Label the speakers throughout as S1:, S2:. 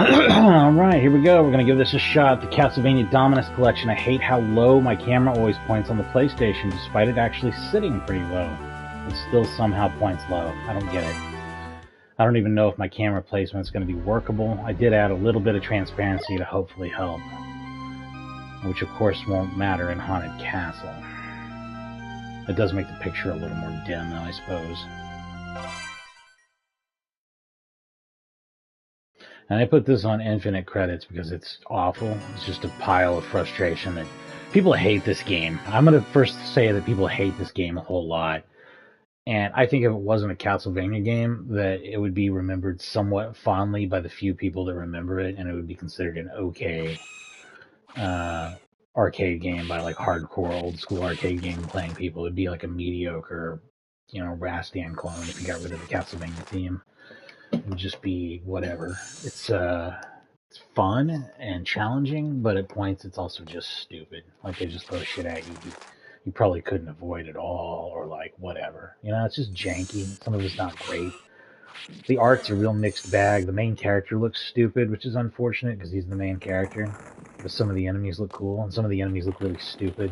S1: Alright, here we go. We're going to give this a shot. The Castlevania Dominus collection. I hate how low my camera always points on the PlayStation, despite it actually sitting pretty low. It still somehow points low. I don't get it. I don't even know if my camera placement is going to be workable. I did add a little bit of transparency to hopefully help, which of course won't matter in Haunted Castle. It does make the picture a little more dim, though, I suppose. And I put this on infinite credits because it's awful. It's just a pile of frustration that people hate this game. I'm going to first say that people hate this game a whole lot. And I think if it wasn't a Castlevania game, that it would be remembered somewhat fondly by the few people that remember it, and it would be considered an okay arcade game by like hardcore old school arcade game playing people. It'd be like a mediocre, Rastan clone if you got rid of the Castlevania theme. It would just be whatever. It's fun and challenging, but at points it's also just stupid. Like they just throw shit at you you probably couldn't avoid at all, or like whatever. It's just janky. Some of it's not great. The art's a real mixed bag. The main character looks stupid, which is unfortunate because he's the main character. But some of the enemies look cool, and some of the enemies look really stupid.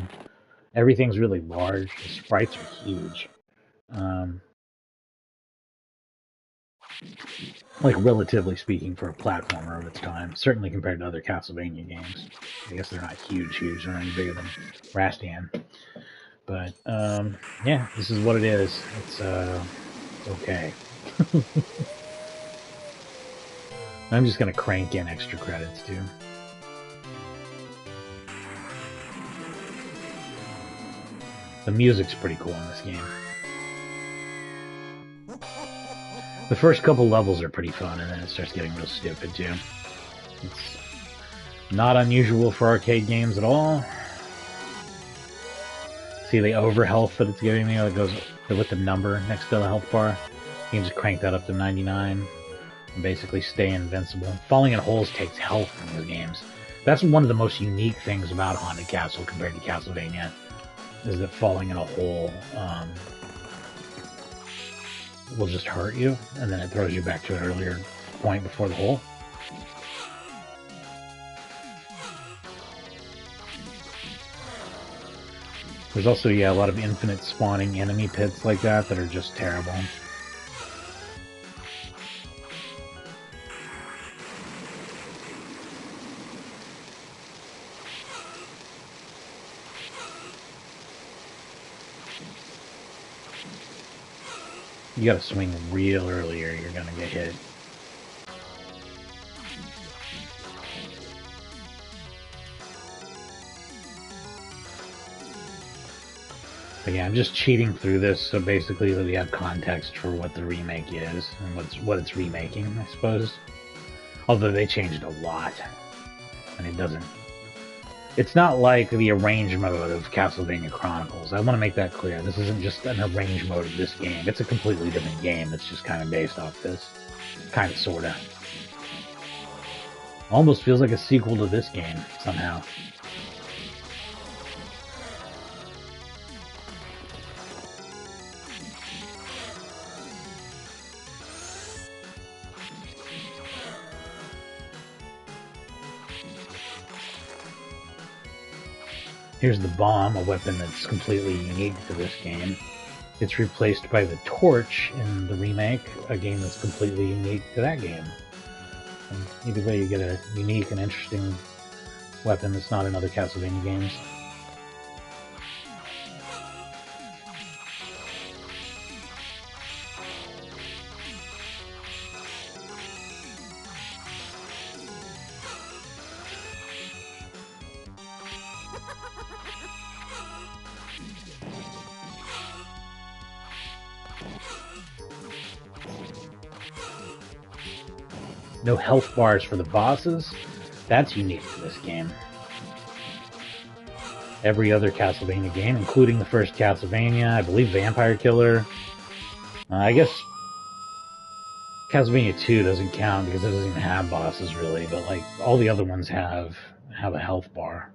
S1: Everything's really large. The sprites are huge. Like, relatively speaking, for a platformer of its time. Certainly compared to other Castlevania games. I guess they're not huge. They're not any bigger than Rastan. But, yeah, this is what it is. It's okay. I'm just going to crank in extra credits, too. The music's pretty cool in this game. The first couple levels are pretty fun, and then it starts getting real stupid, too. It's not unusual for arcade games at all. See the overhealth that it's giving me? It goes with the number next to the health bar. You can just crank that up to 99 and basically stay invincible. Falling in holes takes health in these games. That's one of the most unique things about Haunted Castle compared to Castlevania, is that falling in a hole will just hurt you, and then it throws you back to an earlier point before the hole. There's also, a lot of infinite spawning enemy pits like that are just terrible. You gotta swing real early or you're gonna get hit. But yeah, I'm just cheating through this so basically that we have context for what the remake is and what it's remaking, I suppose. Although they changed a lot. And it's not like the arrange mode of Castlevania Chronicles. I want to make that clear. This isn't just an arrange mode of this game. It's a completely different game. It's just kind of based off this. Kind of, sort of. Almost feels like a sequel to this game, somehow. Here's the bomb, a weapon that's completely unique to this game. It's replaced by the torch in the remake, a game that's completely unique to that game. And either way, you get a unique and interesting weapon that's not in other Castlevania games. No health bars for the bosses. That's unique to this game. Every other Castlevania game, including the first Castlevania, I believe Vampire Killer. I guess Castlevania 2 doesn't count because it doesn't even have bosses really, but like all the other ones have a health bar.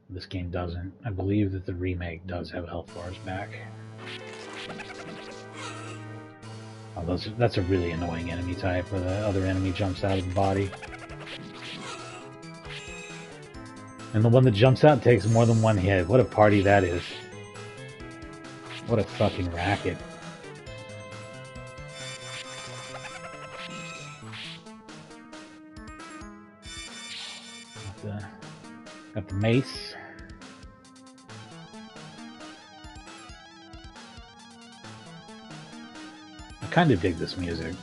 S1: This game doesn't. I believe that the remake does have health bars back. Oh, that's a really annoying enemy type, where the other enemy jumps out of the body. And the one that jumps out takes more than one hit. What a party that is. What a fucking racket. Got the mace. I kind of dig this music.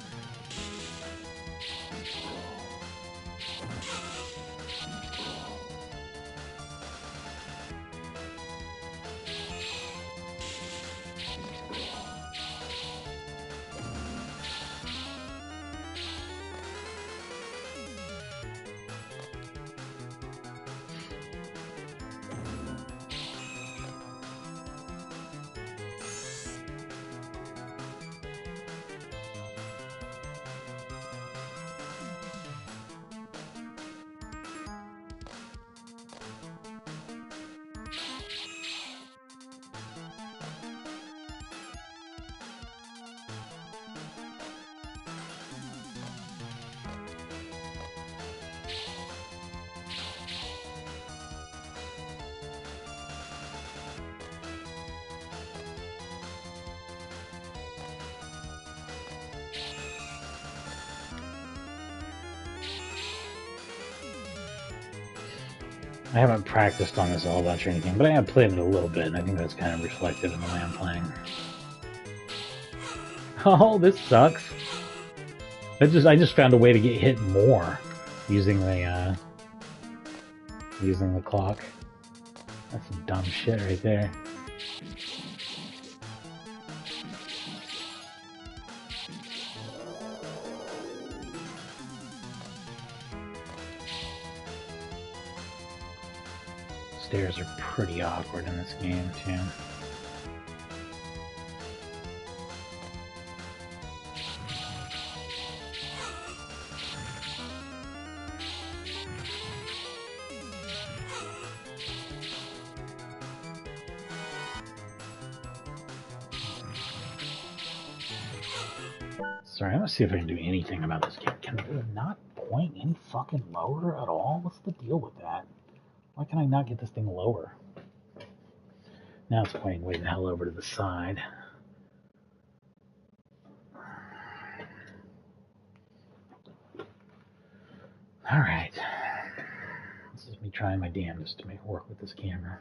S1: I haven't practiced on this a whole bunch or anything, but I have played it a little bit, and I think that's kind of reflected in the way I'm playing. Oh, this sucks. I just found a way to get hit more using the clock. That's some dumb shit right there. Stairs are pretty awkward in this game, too. Sorry, I'm gonna see if I can do anything about this game. Can it not point any fucking lower at all? What's the deal with that? Why can I not get this thing lower? Now it's pointing way the hell over to the side. Alright. This is me trying my damnedest to make it work with this camera.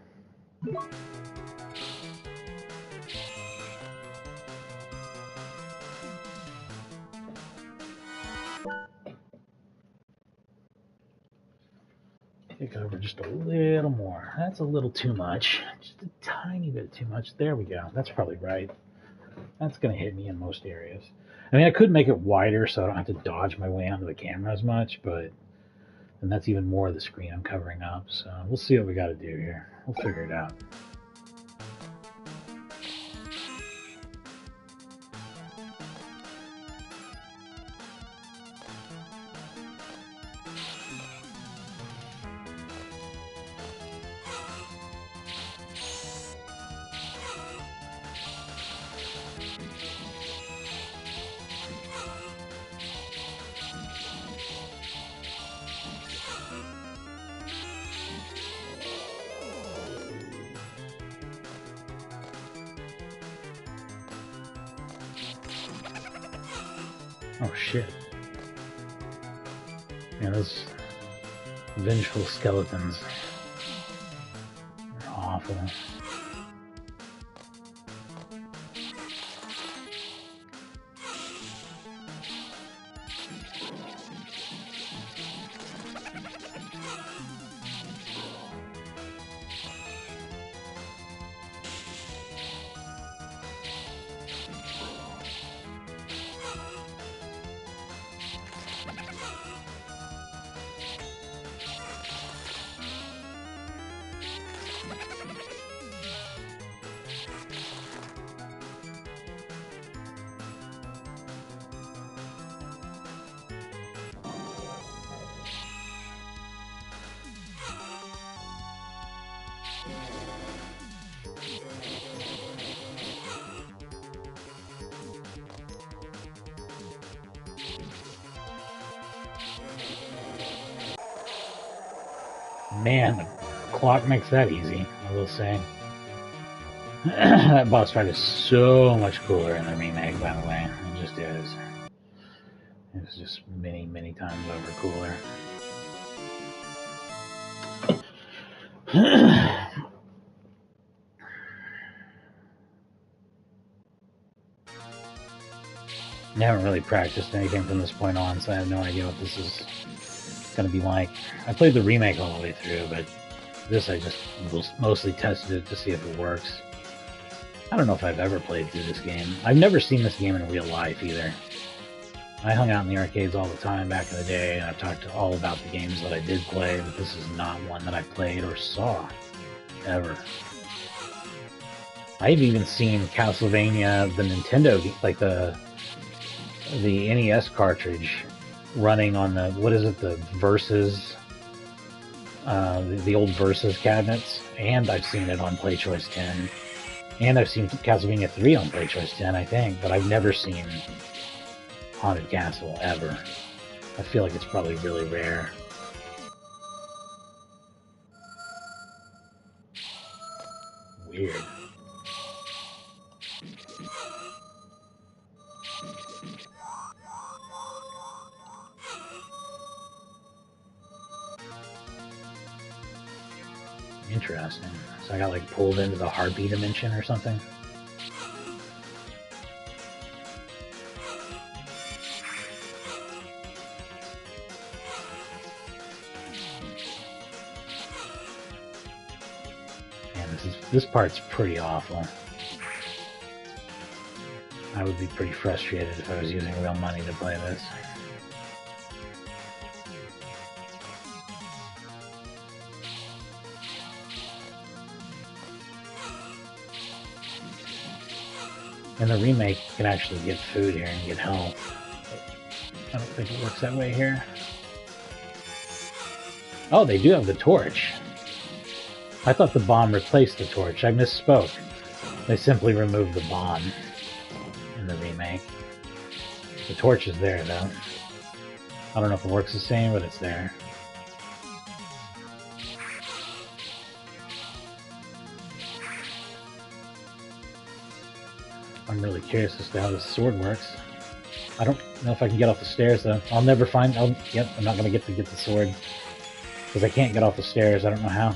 S1: Take it over just a little more. That's a little too much. Just a tiny bit too much. There we go. That's probably right. That's going to hit me in most areas. I mean, I could make it wider so I don't have to dodge my way onto the camera as much, but then that's even more of the screen I'm covering up. So we'll see what we got to do here. We'll figure it out. Oh shit. Yeah, those vengeful skeletons are awful. Man, the clock makes that easy, I will say. That boss fight is so much cooler in the remake, by the way. It just is. It's just many, many times over cooler. I haven't really practiced anything from this point on, so I have no idea what this is going to be like. I played the remake all the way through, but this I just mostly tested it to see if it works. I don't know if I've ever played through this game. I've never seen this game in real life either. I hung out in the arcades all the time back in the day, and I've talked all about the games that I did play, but this is not one that I played or saw, ever. I've even seen Castlevania, the Nintendo, like the NES cartridge, running on the, what is it, the Versus, the old Versus cabinets, and I've seen it on PlayChoice 10, and I've seen Castlevania 3 on PlayChoice 10, I think, but I've never seen Haunted Castle, ever. I feel like it's probably really rare. Weird. Interesting. So I got like pulled into the Harpy dimension or something? Man, this part's pretty awful. I would be pretty frustrated if I was using real money to play this. In the remake, you can actually get food here and get health. I don't think it works that way here. Oh, they do have the torch. I thought the bomb replaced the torch. I misspoke. They simply removed the bomb in the remake. The torch is there, though. I don't know if it works the same, but it's there. I'm really curious as to how this sword works. I don't know if I can get off the stairs, though. I'll never find... Yep, I'm not going to get the sword. Because I can't get off the stairs. I don't know how.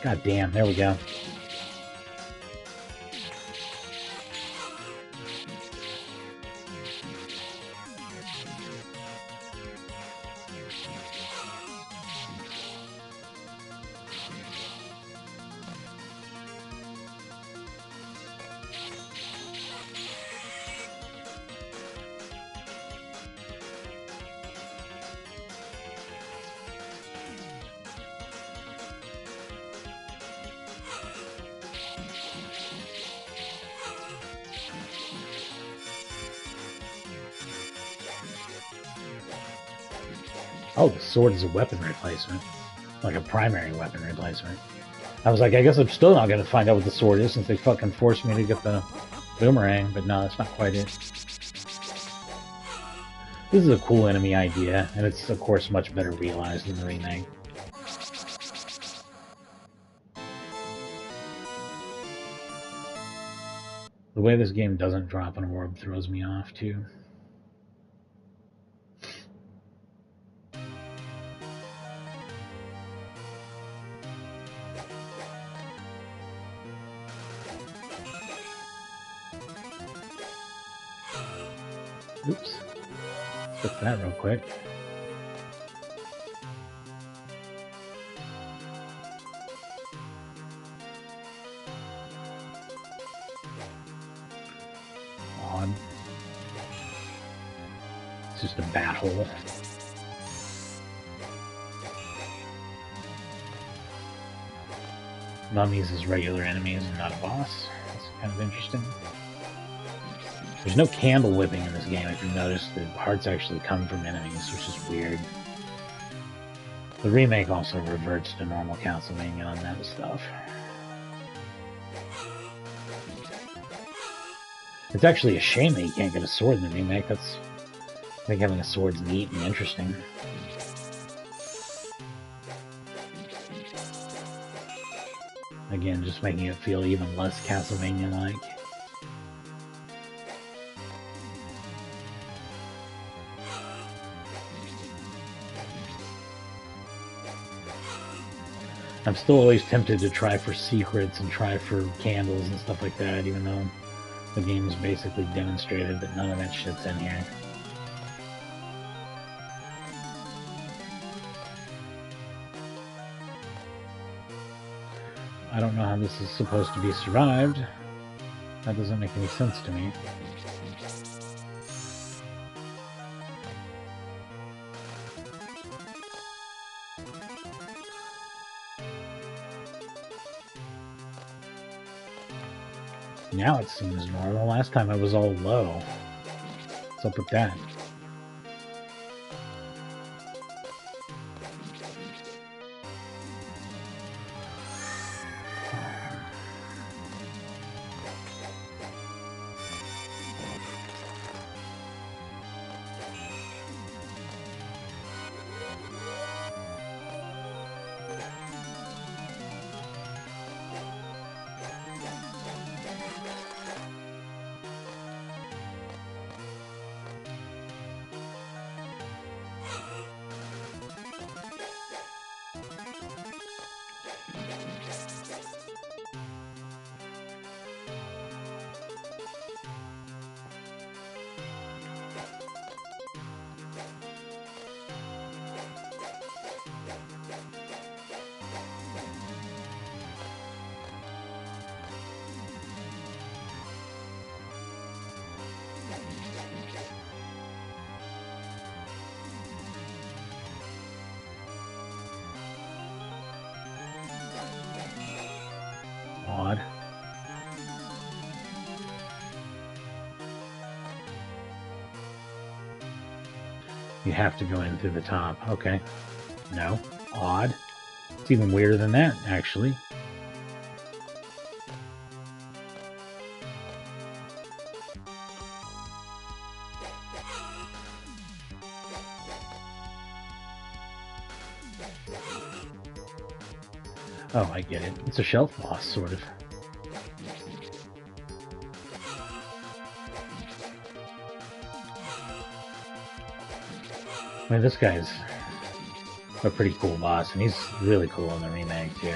S1: God damn, there we go. Oh, the sword is a weapon replacement. Like a primary weapon replacement. I was like, I guess I'm still not going to find out what the sword is since they fucking forced me to get the boomerang, but no, that's not quite it. This is a cool enemy idea, and it's, of course, much better realized in the remake. The way this game doesn't drop an orb throws me off, too. Oops. Fix that real quick. Odd. It's just a bat hole. Mummies as regular enemies and not a boss. That's kind of interesting. There's no candle whipping in this game, if you notice. The hearts actually come from enemies, which is weird. The remake also reverts to normal Castlevania on that stuff. It's actually a shame that you can't get a sword in the remake. I think having a sword's neat and interesting. Again, just making it feel even less Castlevania-like. I'm still always tempted to try for secrets and try for candles and stuff like that, even though the game's basically demonstrated that none of that shit's in here. I don't know how this is supposed to be survived. That doesn't make any sense to me. Now it seems normal. Last time I was all low. What's up with that? Odd. You have to go in through the top. Okay. No. Odd. It's even weirder than that, actually. Oh, I get it. It's a shelf boss, sort of. I mean, this guy's a pretty cool boss, and he's really cool in the remake, too.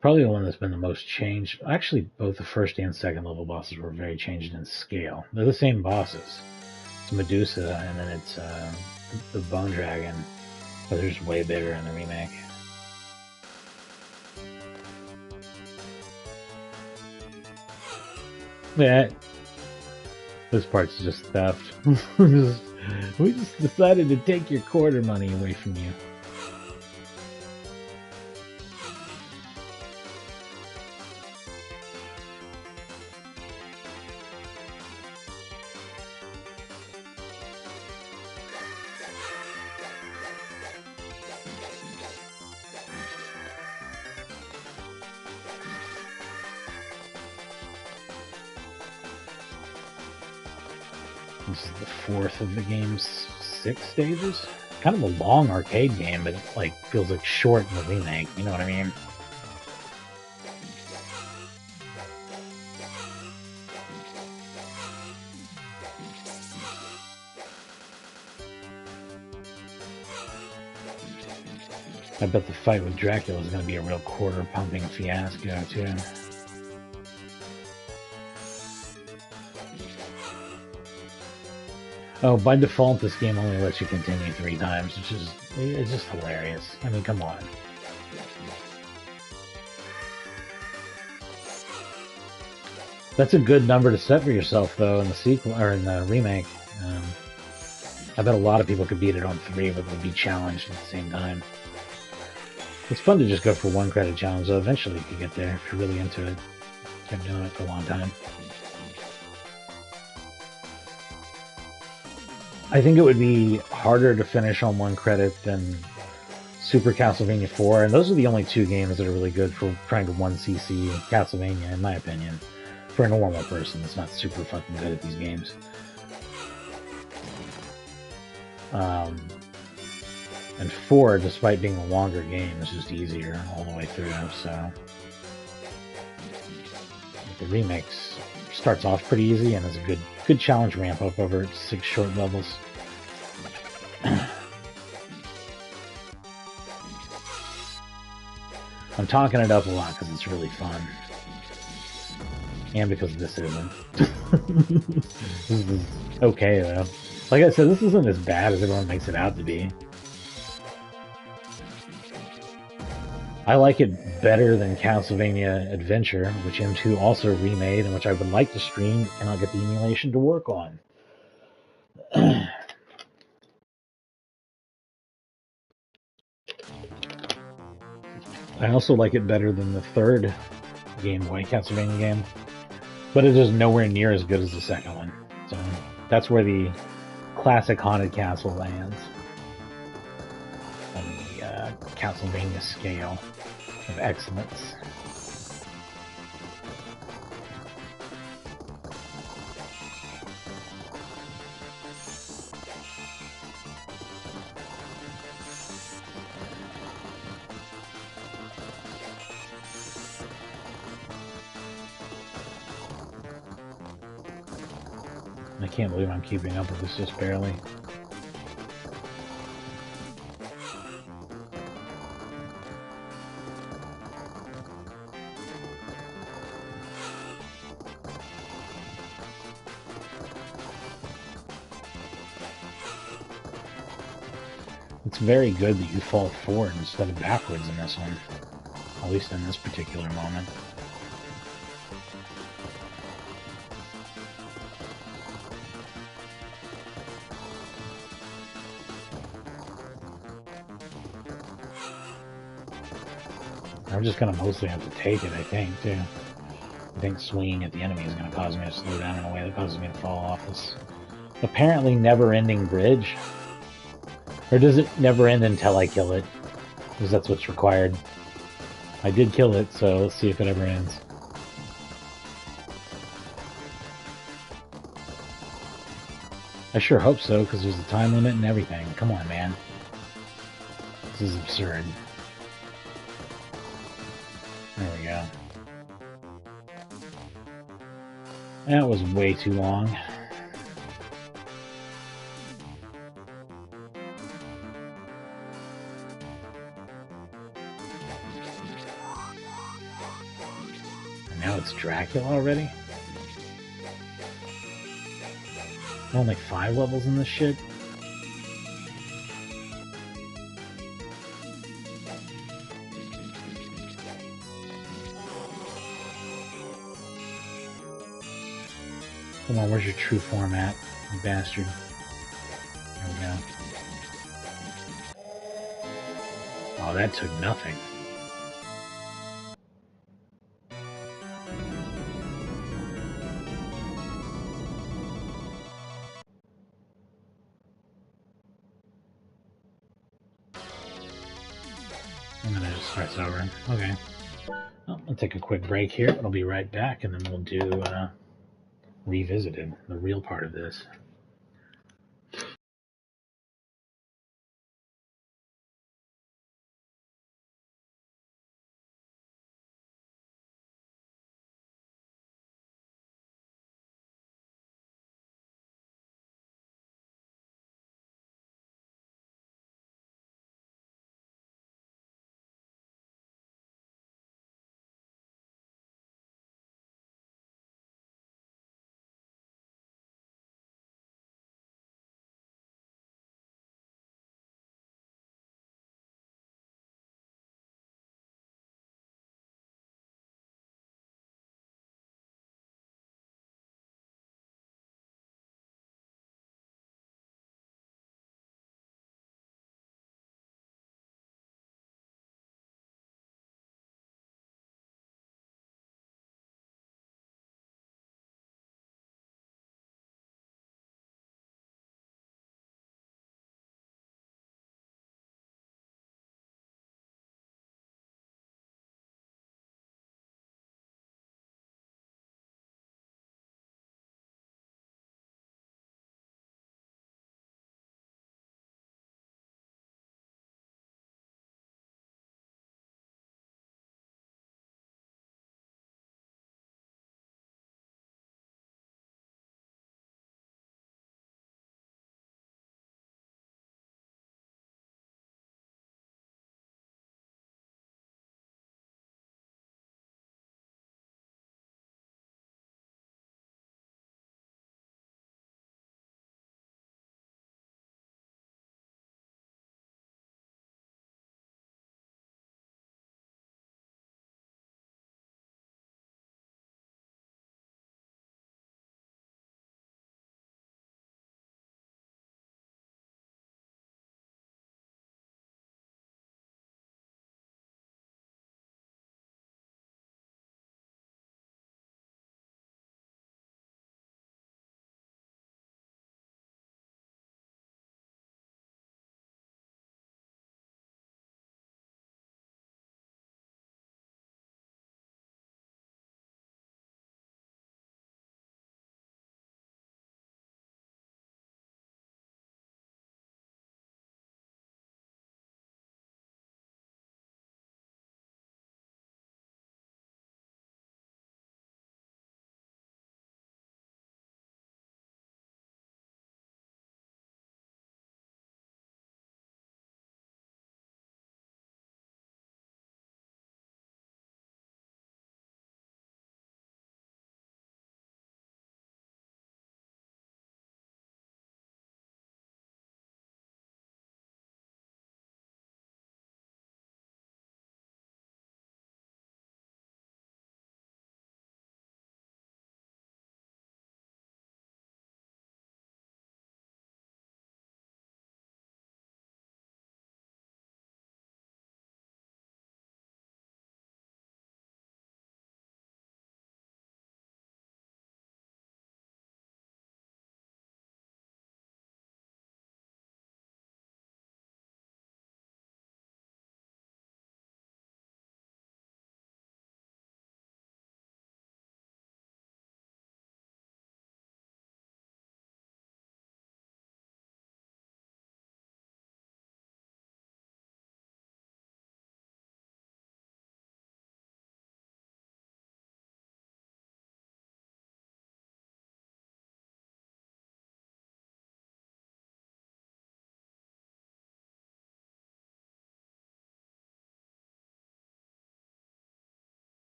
S1: Probably the one that's been the most changed. Actually, both the first and second level bosses were very changed in scale. They're the same bosses. It's Medusa, and then it's the Bone Dragon, but they're just way bigger in the remake. Yeah, this part's just theft. We just decided to take your quarter money away from you. This is the fourth of the game's 6 stages. Kind of a long arcade game, but it like feels like short in the remake. You know what I mean? I bet the fight with Dracula is going to be a real quarter-pumping fiasco, too. Oh, by default, this game only lets you continue 3 times, which is it's just hilarious. I mean, come on. That's a good number to set for yourself, though, in the sequel or in the remake. I bet a lot of people could beat it on 3, but would be challenged at the same time. It's fun to just go for 1 credit challenge, though. Eventually, you could get there if you're really into it. Kept doing it for a long time. I think it would be harder to finish on 1 credit than Super Castlevania 4, and those are the only 2 games that are really good for trying to 1cc Castlevania, in my opinion. For a normal person that's not super fucking good at these games. And 4, despite being a longer game, is just easier all the way through, so... The remakes starts off pretty easy and is a good challenge ramp up over 6 short levels. I'm talking it up a lot because it's really fun. And because this isn't. This is okay, though. Like I said, this isn't as bad as everyone makes it out to be. I like it better than Castlevania Adventure, which M2 also remade, and which I would like to stream, but cannot get the emulation to work on. I also like it better than the third Game Boy Castlevania game, but it is nowhere near as good as the second one. So that's where the classic Haunted Castle lands on the Castlevania scale of excellence. I can't believe I'm keeping up with this just barely. It's very good that you fall forward instead of backwards in this one, at least in this particular moment. I'm just going to mostly have to take it, I think, too. I think swinging at the enemy is going to cause me to slow down in a way that causes me to fall off this apparently never-ending bridge. Or does it never end until I kill it? Because that's what's required. I did kill it, so let's see if it ever ends. I sure hope so, because there's a time limit and everything. Come on, man. This is absurd. There we go. That was way too long. And now it's Dracula already? Only 5 levels in this shit? Come on, where's your true format, you bastard? There we go. Oh, that took nothing. And then it just starts over. Okay. Well, I'll take a quick break here. I'll be right back, and then we'll do Revisited, the real part of this.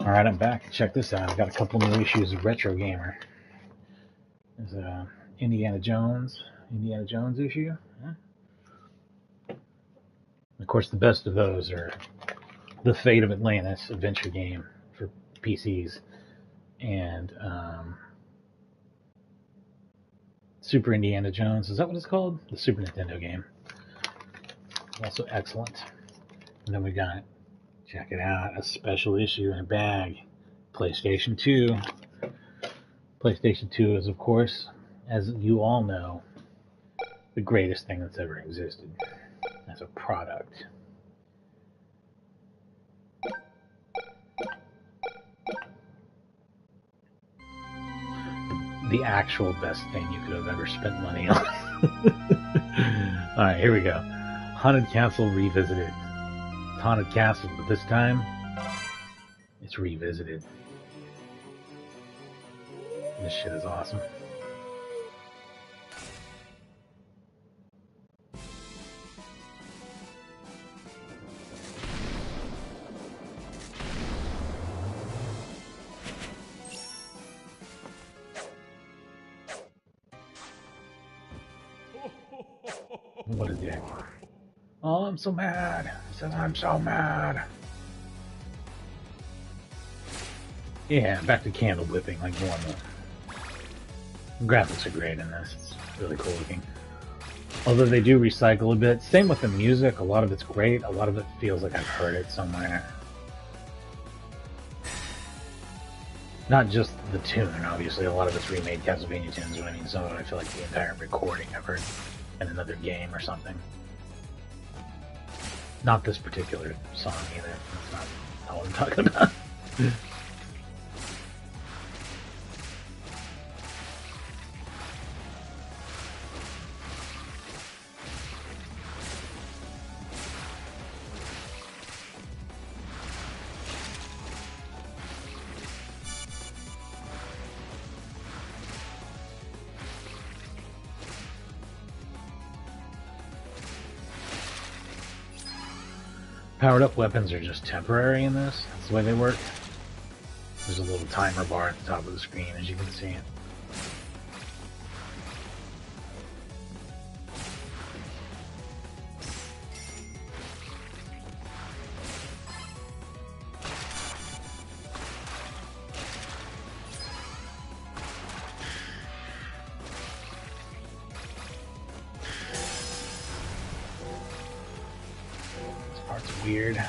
S1: Alright, I'm back. Check this out. I've got a couple new issues of Retro Gamer. There's a Indiana Jones issue. Of course, the best of those are The Fate of Atlantis adventure game for PCs and Super Indiana Jones. Is that what it's called? The Super Nintendo game. Also excellent. And then we got, check it out, a special issue in a bag. PlayStation 2. PlayStation 2 is, of course, as you all know, the greatest thing that's ever existed as a product. The actual best thing you could have ever spent money on. Alright, here we go. Haunted Castle Revisited. Haunted Castle, but this time, it's revisited. This shit is awesome. What a dick. Oh, I'm so mad. He says, I'm so mad. Yeah, back to candle whipping like normal. The graphics are great in this. It's really cool looking. Although they do recycle a bit. Same with the music. A lot of it's great. A lot of it feels like I've heard it somewhere. Not just the tune, obviously. A lot of it's remade Castlevania tunes, but I mean, some of it I feel like the entire recording I've heard in another game or something. Not this particular song either. That's not all I'm talking about. Powered up weapons are just temporary in this. That's the way they work. There's a little timer bar at the top of the screen, as you can see. Weird.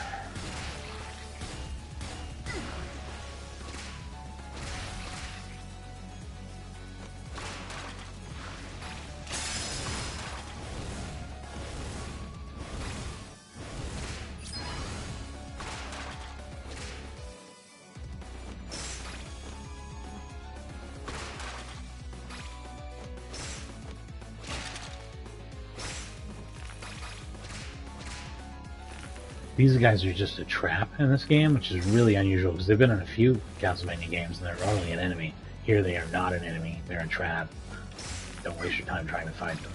S1: These guys are just a trap in this game, which is really unusual because they've been in a few Castlevania games and they're only an enemy. Here they are not an enemy, they're a trap. Don't waste your time trying to fight them.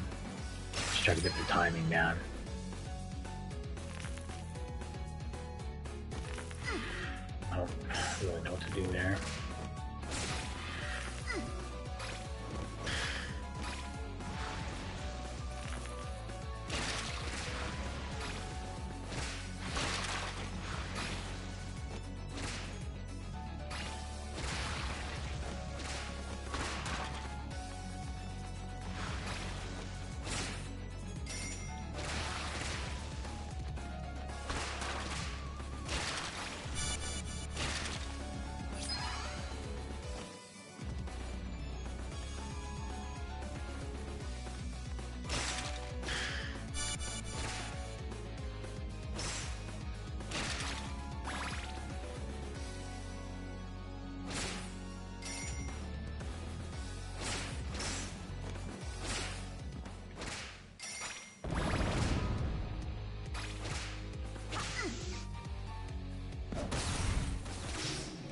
S1: Just try to get their timing down. I don't really know what to do there.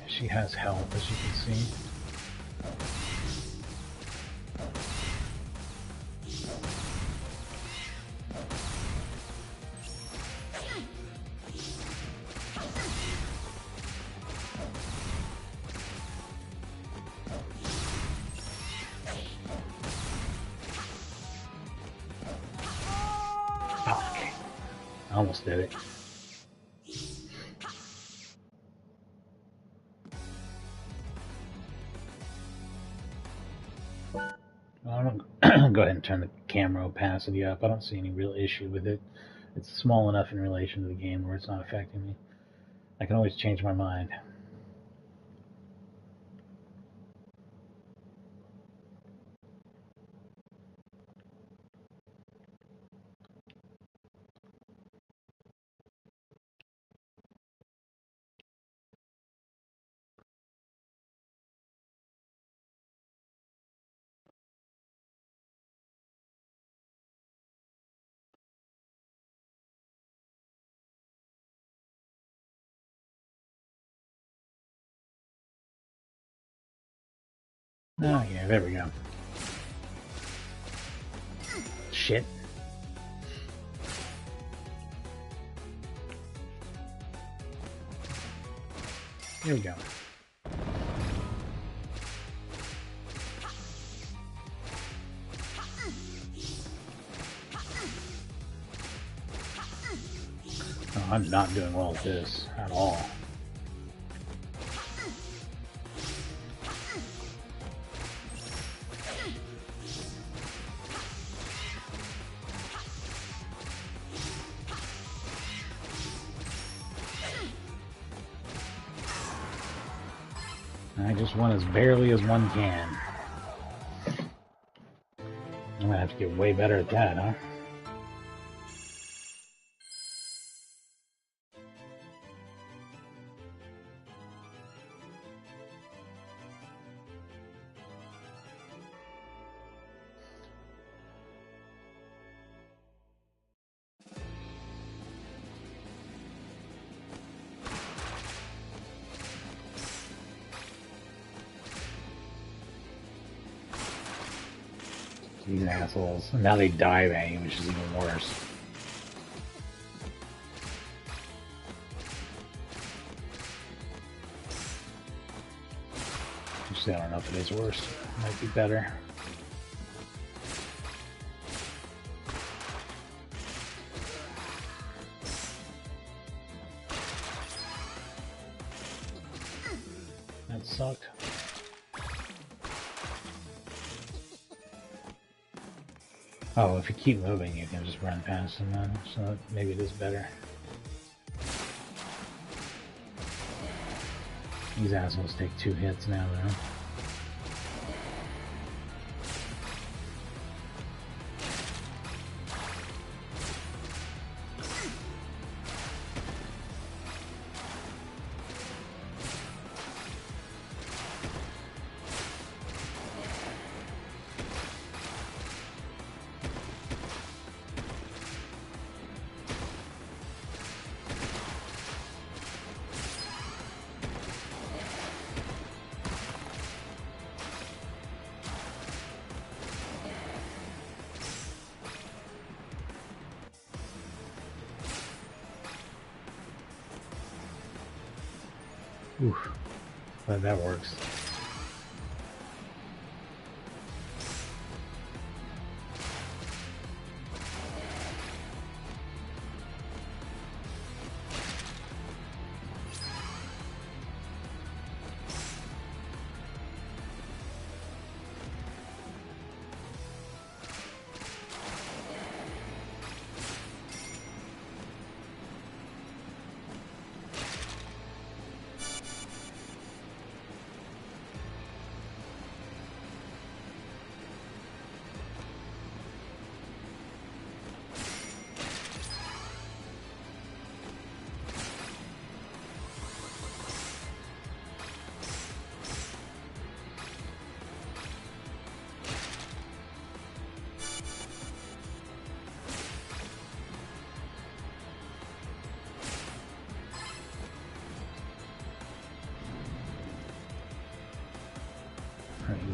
S1: She has health, as you can see. Almost did it. I'm gonna go ahead and turn the camera opacity up. I don't see any real issue with it. It's small enough in relation to the game where it's not affecting me. I can always change my mind. Oh yeah, there we go. Shit. Here we go. Oh, I'm not doing well with this at all. I just won as barely as one can. I'm gonna have to get way better at that, huh? These assholes. And now they dive at you, which is even worse. Actually, I don't know if it is worse. It might be better. That sucked. Oh, if you keep moving, you can just run past them then, so maybe it is better. These assholes take 2 hits now, though. Oof. Glad that works.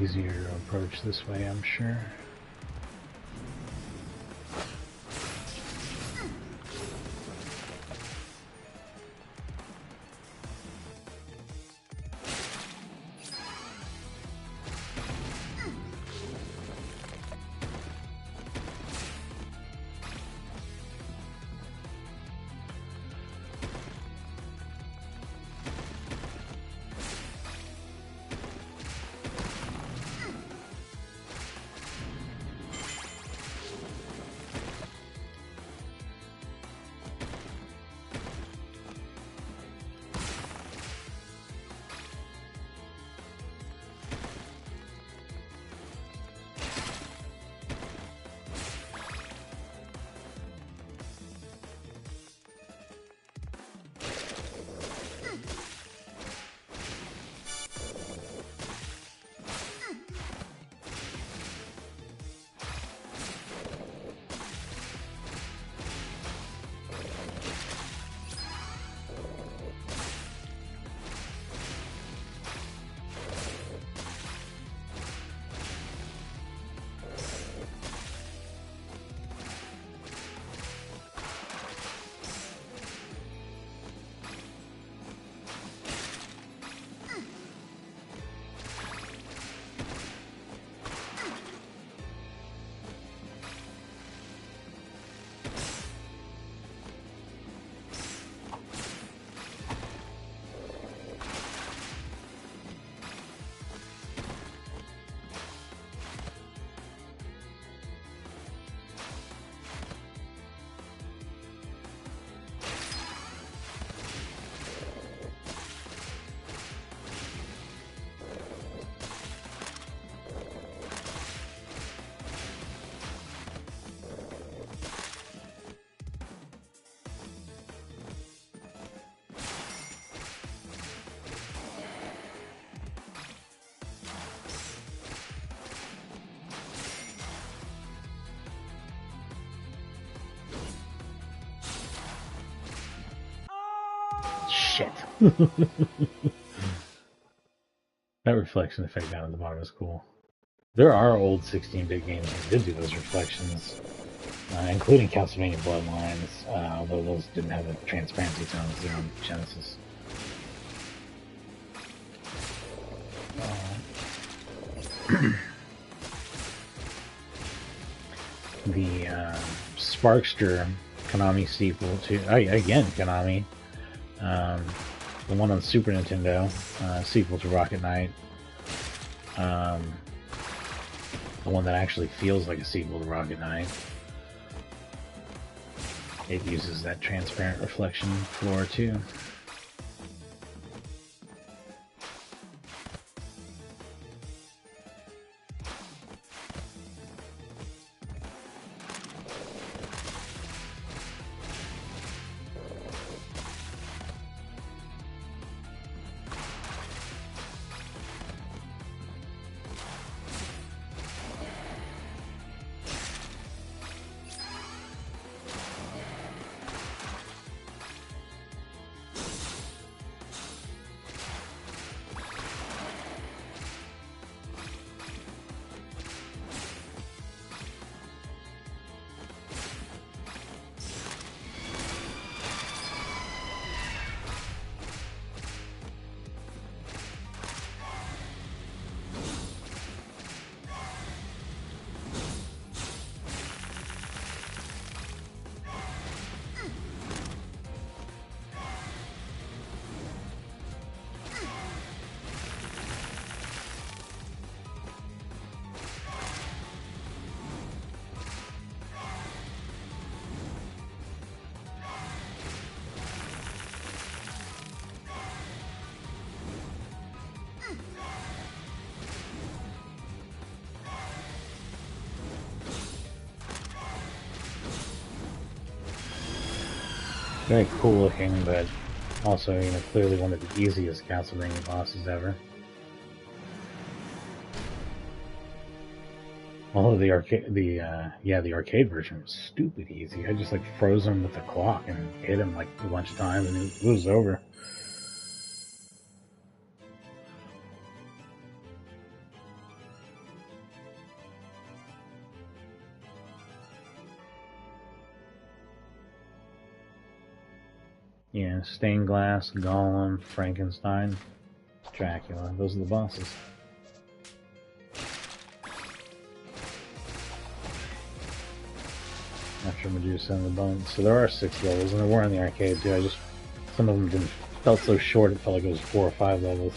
S1: Easier to approach this way, I'm sure. Shit. That reflection effect down at the bottom is cool. There are old 16-bit games that did do those reflections, including Castlevania Bloodlines, although those didn't have a transparency tones. They're on Genesis. The Sparkster Konami sequel to again Konami, the one on Super Nintendo, sequel to Rocket Knight, the one that actually feels like a sequel to Rocket Knight. It uses that transparent reflection floor too. Very cool looking, but also, clearly one of the easiest Castlevania bosses ever. Although the arcade version was stupid easy. I just froze him with the clock and hit him a bunch of times, and it was over. Yeah, Stained Glass, Golem, Frankenstein, Dracula. Those are the bosses. After Medusa and the Bones. So there are 6 levels, and there were in the arcade too. Some of them felt so short it felt like it was 4 or 5 levels.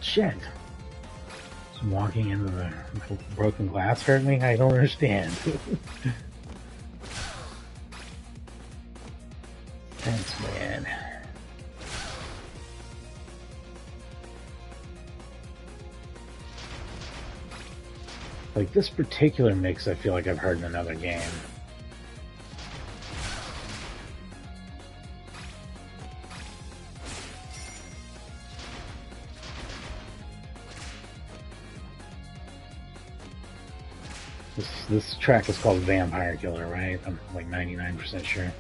S1: Shit. Just walking into the broken glass hurt me? I don't understand. Thanks, man. This particular mix, I feel like I've heard in another game. This track is called Vampire Killer, right? I'm like 99% sure.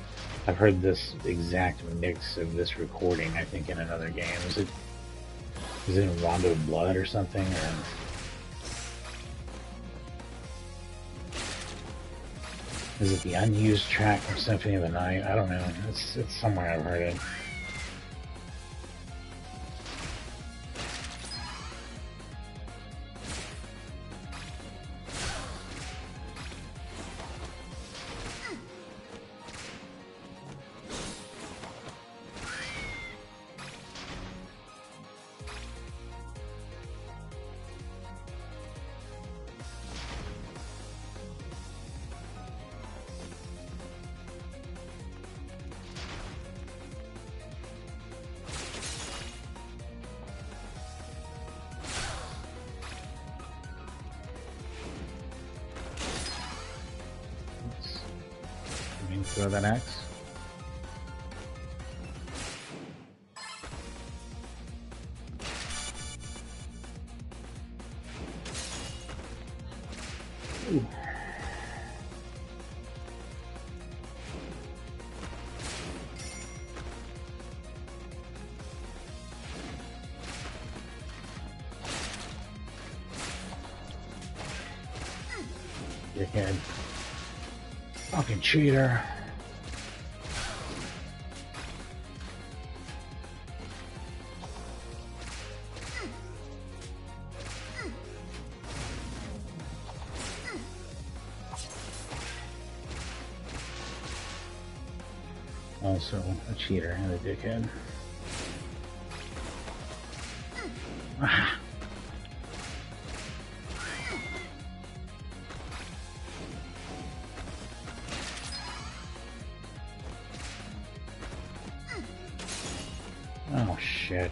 S1: I've heard this exact mix of this recording, I think, in another game. Is it in Rondo Blood or something? Or is it the unused track from Symphony of the Night? I don't know. It's somewhere I've heard it. Throw that axe. Ooh. Dickhead. Fucking cheater. Also a cheater and a dickhead. Ah. Oh shit.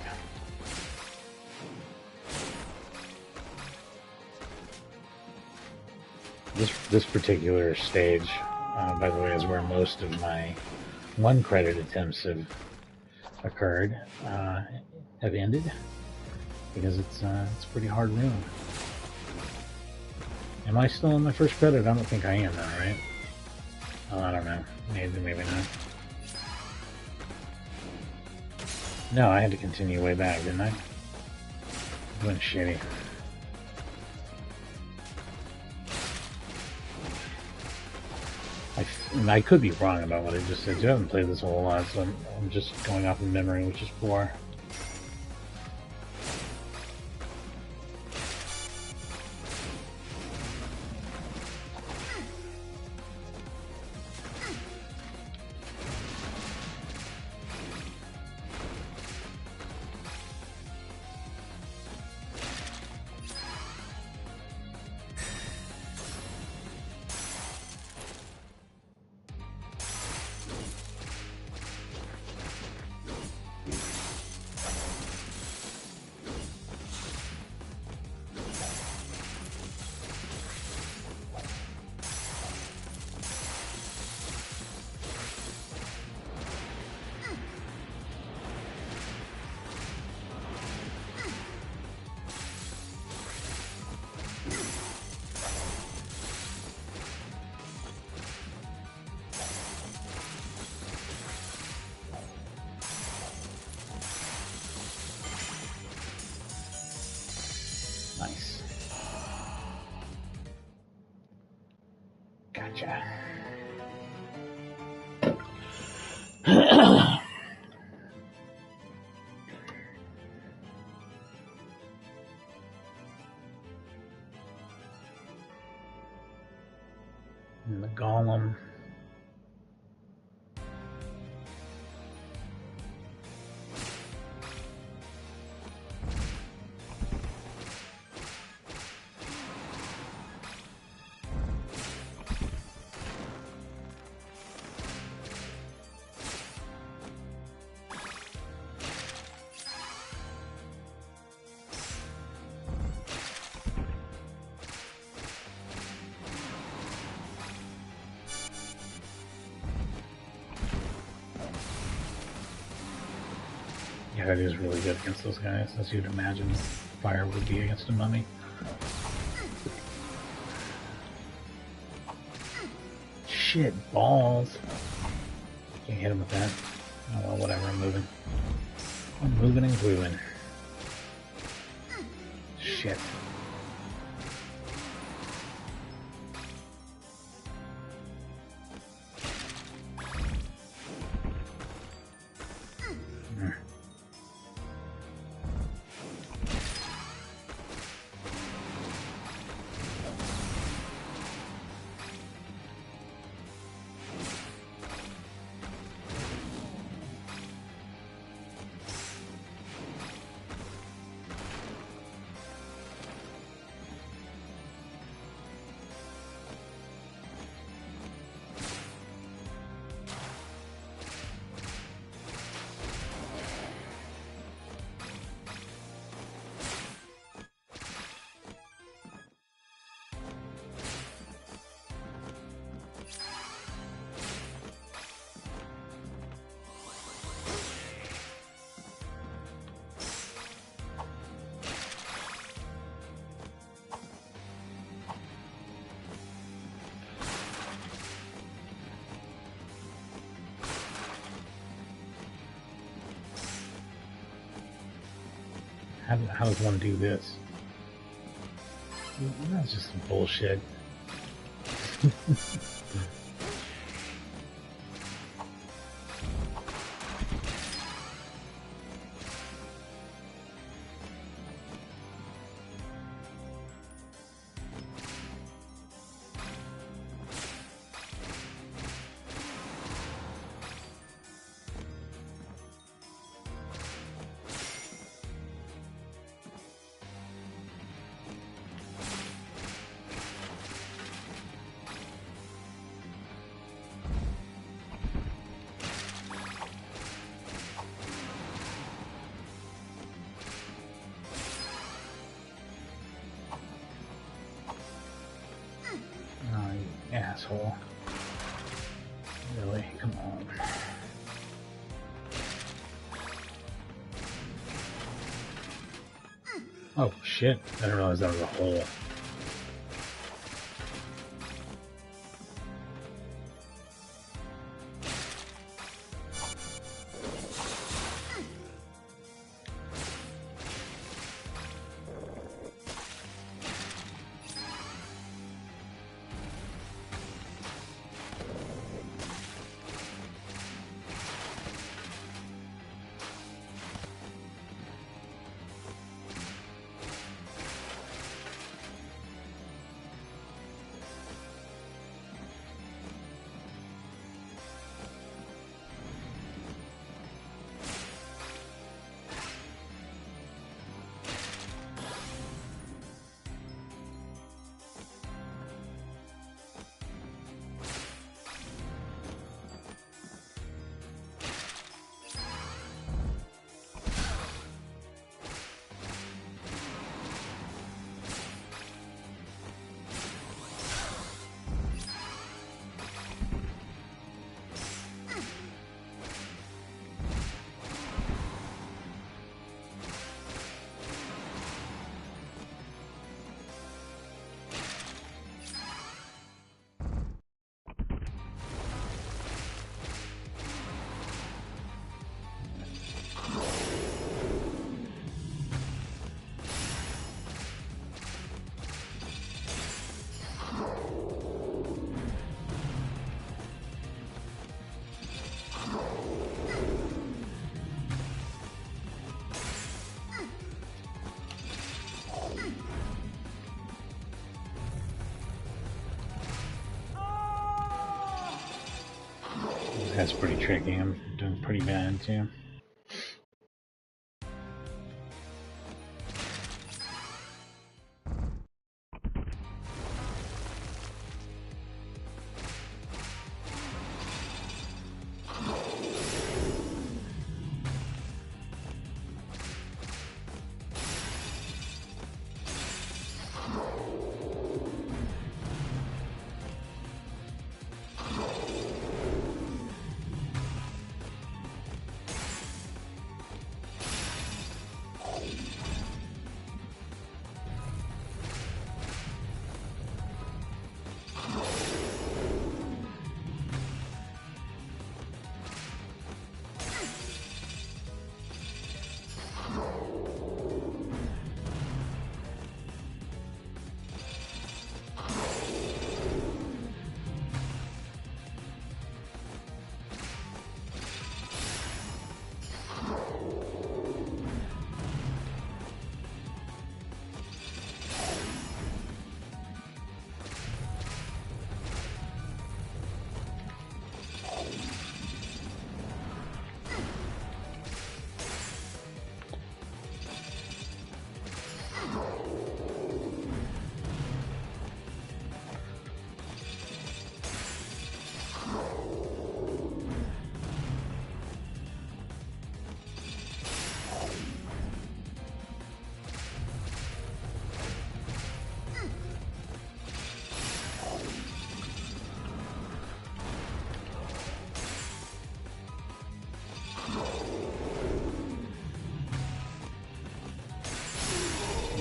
S1: This particular stage, by the way, is where most of my one credit attempts have occurred, have ended, because it's a pretty hard room. Am I still on my first credit? I don't think I am though, right? Oh, I don't know. Maybe not. No, I had to continue way back, didn't I? It went shitty. I could be wrong about what I just said. You haven't played this a whole lot, so I'm just going off of memory, which is poor. Nice. Gotcha. And the golem. Yeah, it is really good against those guys, as you'd imagine fire would be against a mummy. shit, balls. Can't hit him with that. Oh well, whatever, I'm moving. I'm moving and grooving. Shit. How does one do this? That's just some bullshit. Asshole. Really? Come on. Oh shit, I didn't realize that was a hole. That's pretty tricky. I'm doing pretty bad too.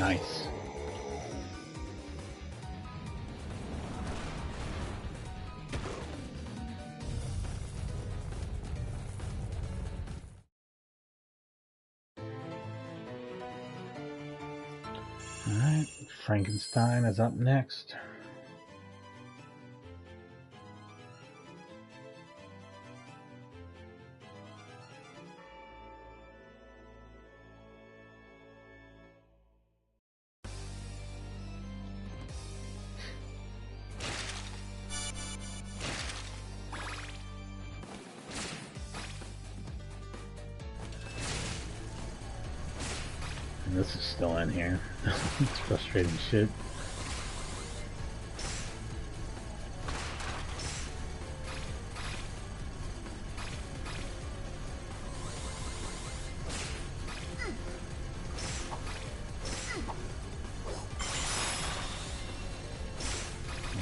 S1: Nice. Alright, Frankenstein is up next. And this is still in here. It's frustrating shit.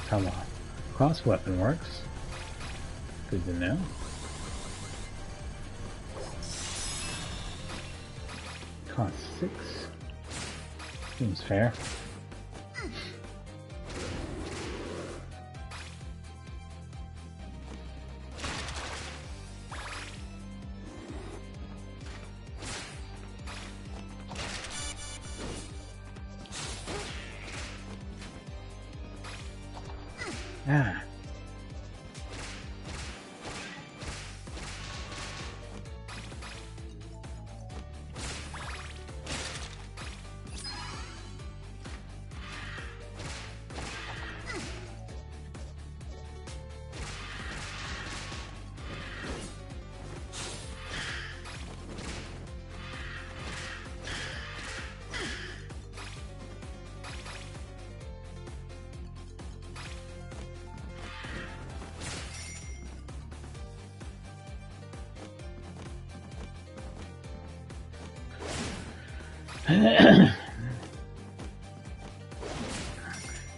S1: Come on. Cross weapon works. Good to know. Cost 6. Seems fair. Ah.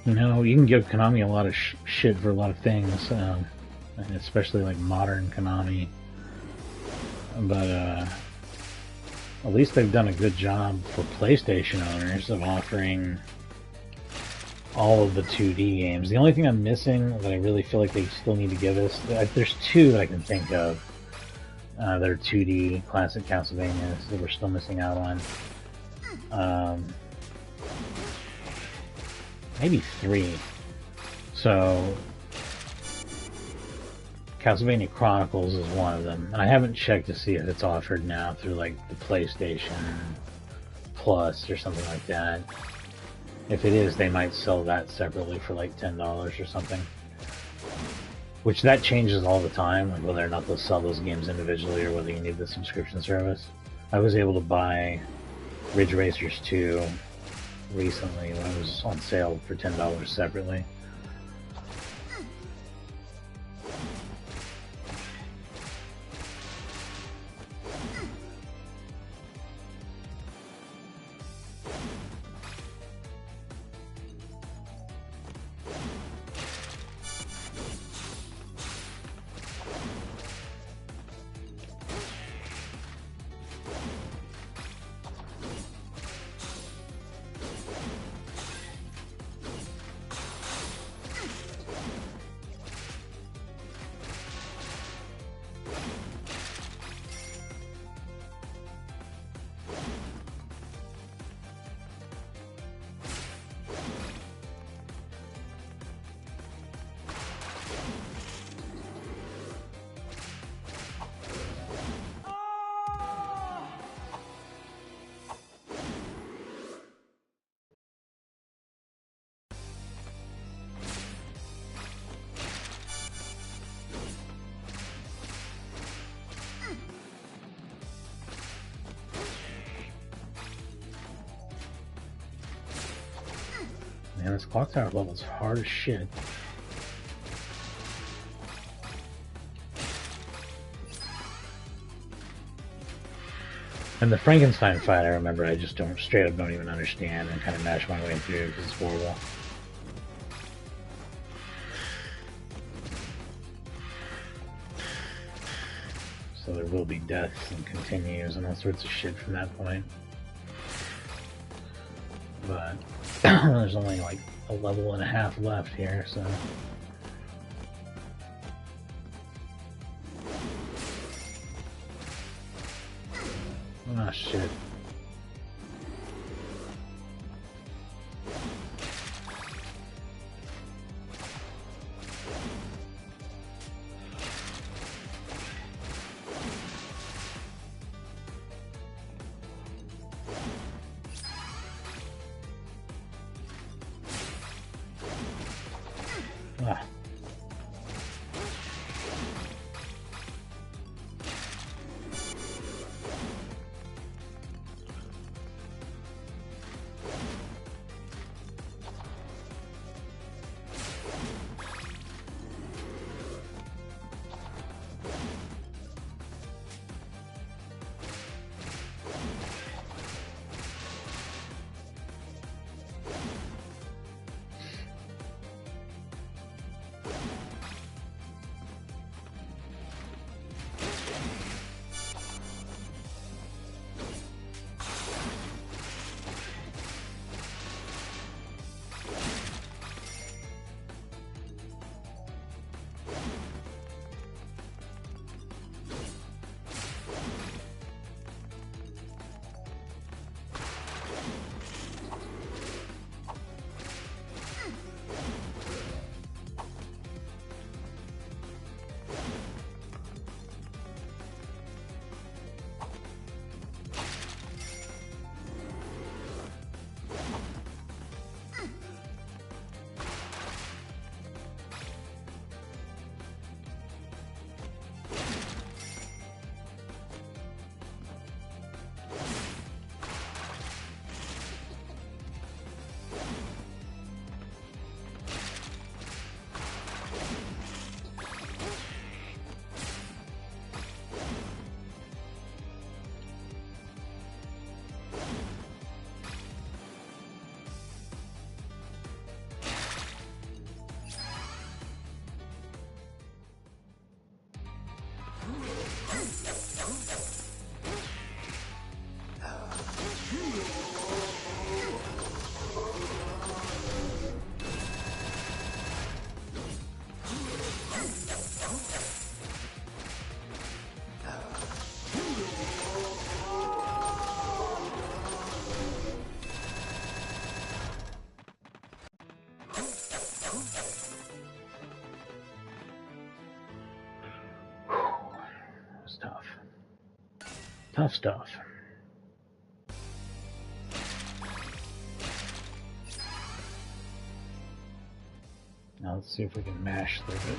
S1: You know, you can give Konami a lot of shit for a lot of things, and especially like modern Konami. But at least they've done a good job for PlayStation owners of offering all of the 2D games. The only thing I'm missing that I really feel like they still need to give us, there's two that I can think of that are 2D classic Castlevanias that we're still missing out on. Maybe 3. So, Castlevania Chronicles is one of them. And I haven't checked to see if it's offered now through like the PlayStation Plus or something like that. If it is, they might sell that separately for like $10 or something. Which that changes all the time, like whether or not they'll sell those games individually or whether you need the subscription service. I was able to buy Ridge Racers 2 recently when it was on sale for $10 separately. Man, this clock tower level is hard as shit. And the Frankenstein fight, I remember, I just straight up don't even understand and kind of mash my way through because it's horrible. So there will be deaths and continues and all sorts of shit from that point. But there's only like a level and a half left here, so. Oh shit. Ah. It's tough. Tough stuff. Now let's see if we can mash through it.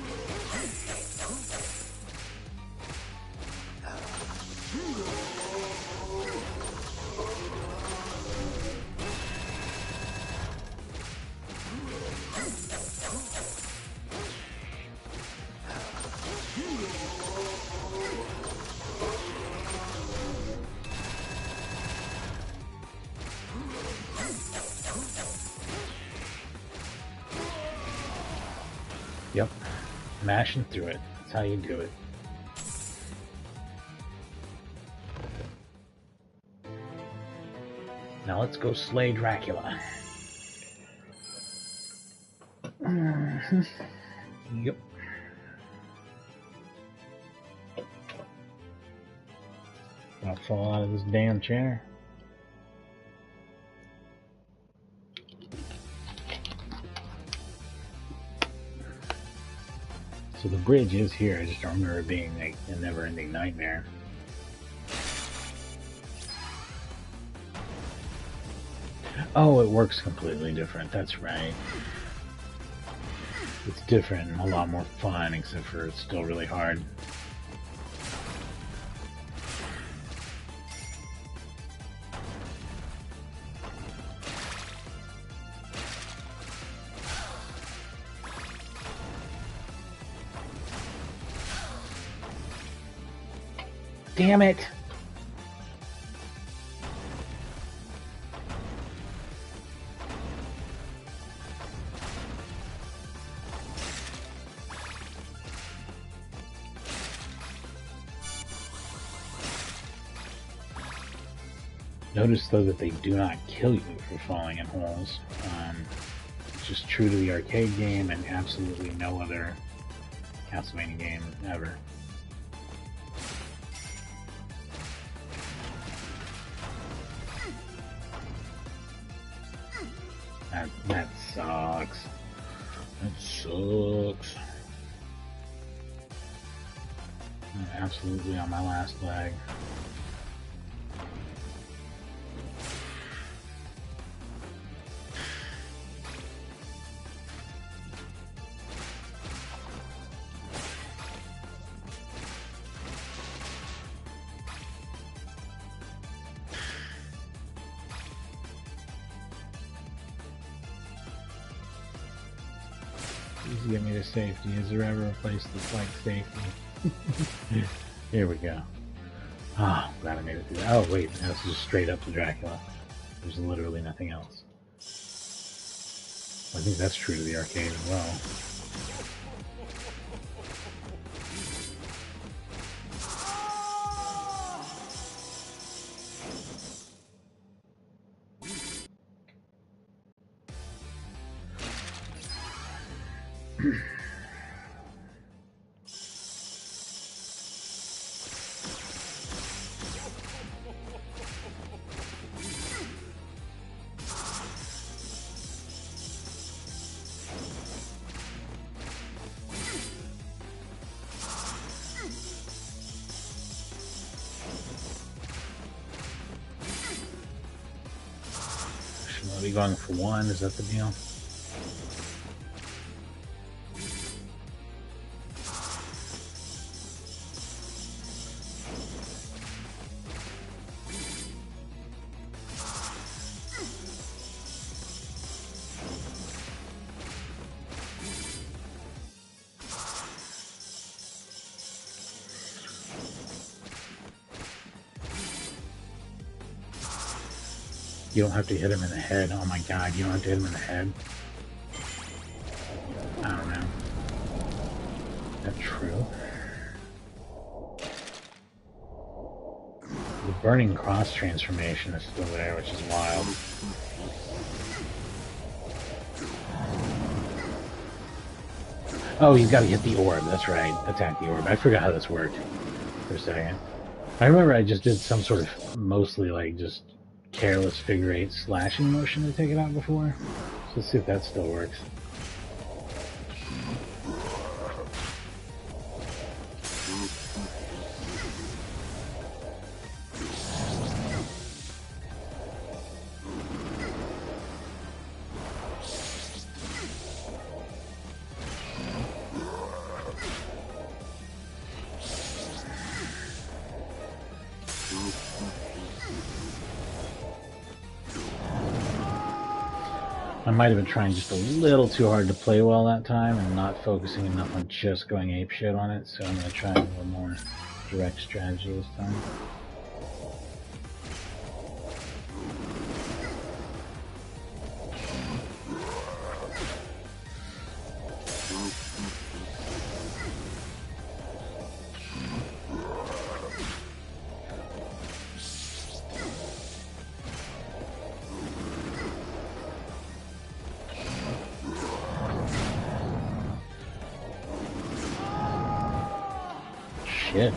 S1: Yep, mashing through it. That's how you do it. Now let's go slay Dracula. Yep. I'll fall out of this damn chair. So the bridge is here. I just don't remember it being like a never-ending nightmare. Oh, it works completely different. That's right. It's different and a lot more fun, except for it's still really hard. Damn it! Notice though that they do not kill you for falling in holes. It's just true to the arcade game and absolutely no other Castlevania game ever. That sucks. That sucks. I'm absolutely on my last leg. Please get me to safety. Is there ever a place that's like safety? Here we go. Ah, oh, glad I made it through that. Oh, wait, that's just straight up to Dracula. There's literally nothing else. I think that's true to the arcade as well. Should I be going for one? Is that the deal? You don't have to hit him in the head. Oh my god, you don't have to hit him in the head? I don't know. Is that true? The burning cross transformation is still there, which is wild. Oh, he's got to hit the orb. That's right. Attack the orb. I forgot how this worked for a second. I remember I just did some sort of mostly like just careless figure 8 slashing motion to take it out before. So let's see if that still works. I might have been trying just a little too hard to play well that time and not focusing enough on just going apeshit on it, so I'm going to try a little more direct strategy this time. Shit.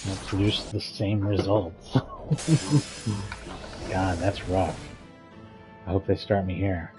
S1: That produced the same results. God, that's rough. I hope they start me here.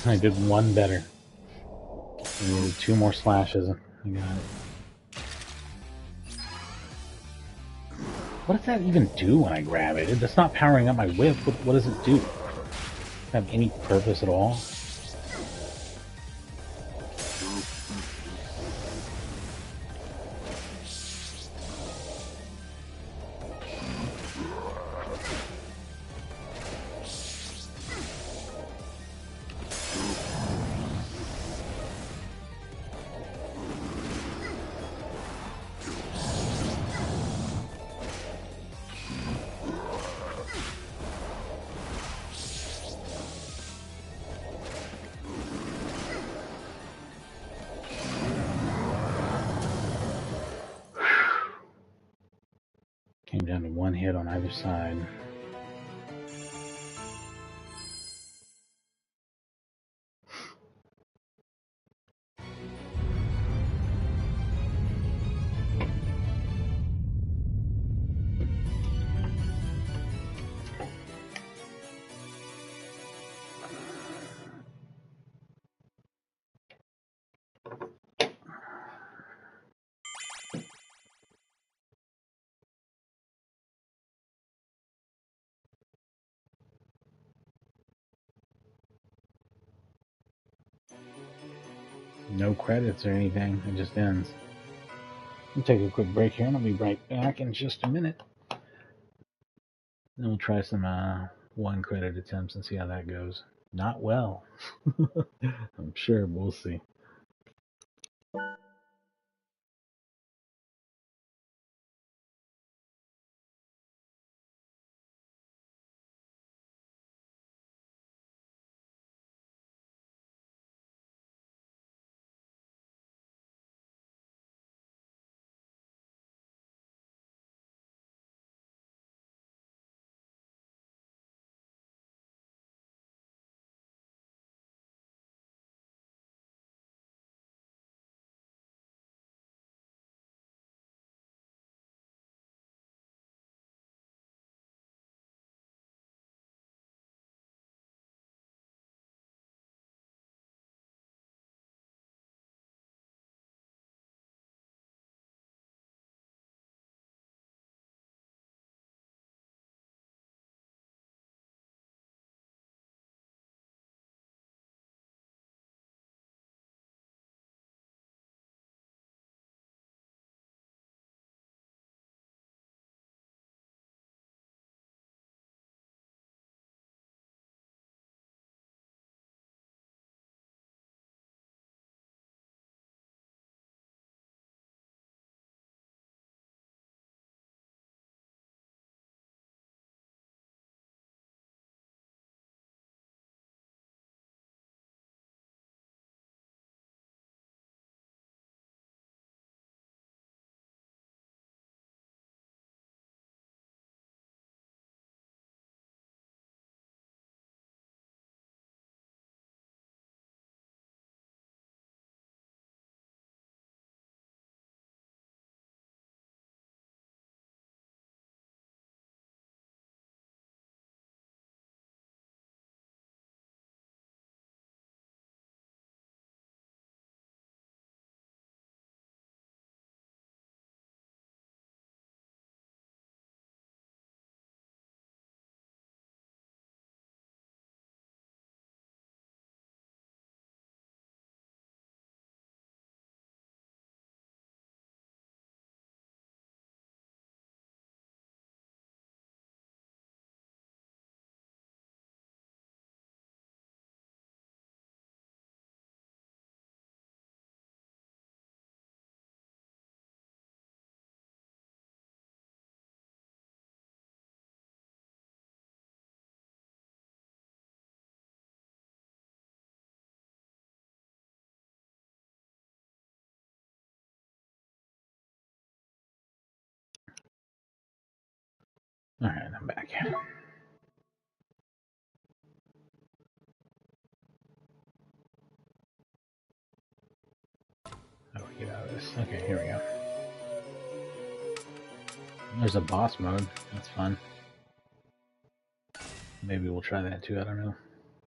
S1: I did one better. I needed 2 more slashes. I got it. What does that even do when I grab it? That's not powering up my whip. What does it do? Have any purpose at all? Came down to one hit on either side. No credits or anything. It just ends. We'll take a quick break here, and I'll be right back in just a minute. Then we'll try some one credit attempts and see how that goes. Not well. I'm sure. We'll see. All right, I'm back. How do we get out of this? Okay, here we go. There's a boss mode. That's fun. Maybe we'll try that too. I don't know.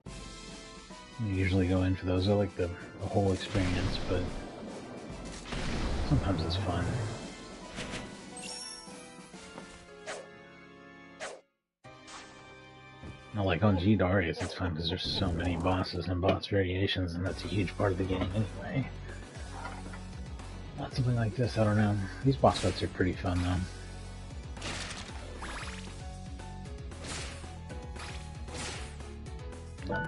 S1: I usually go in for those. I like the whole experience, but sometimes it's fun. Like on G Darius, it's fun because there's so many bosses and boss variations, and that's a huge part of the game anyway. Not something like this, I don't know. These boss fights are pretty fun though.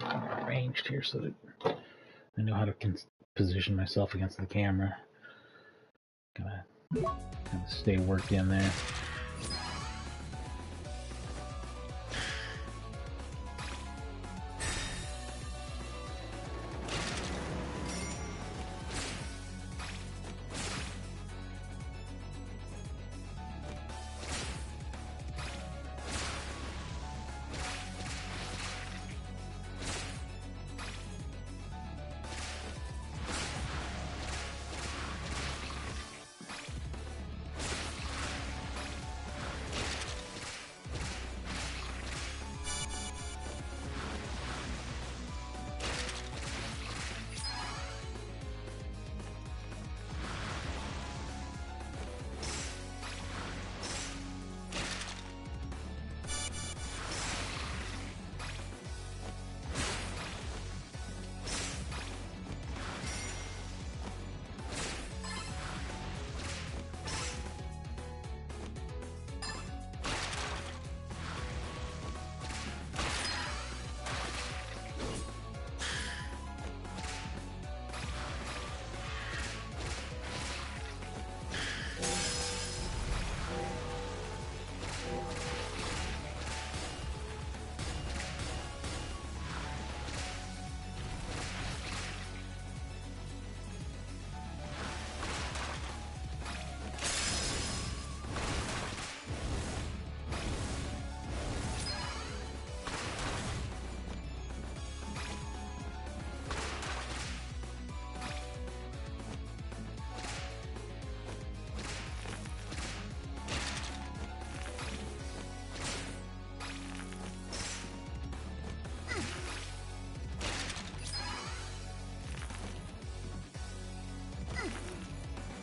S1: I'm arranged here so that I know how to position myself against the camera. Gotta stay worked in there.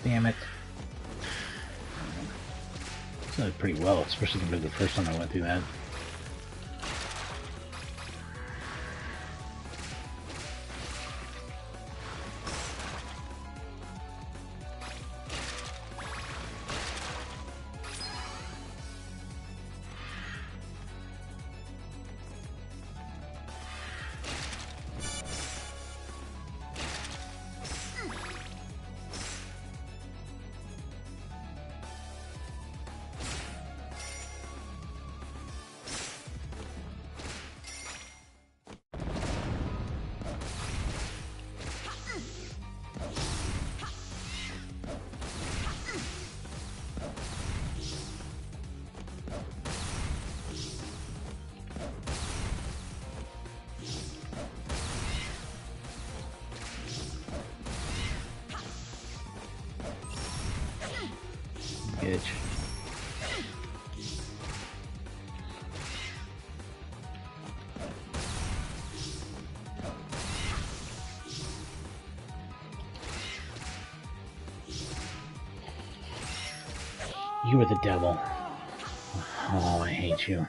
S1: Damn it. It's done pretty well, especially compared to the first time I went through that. Bitch. You are the devil. Oh, I hate you.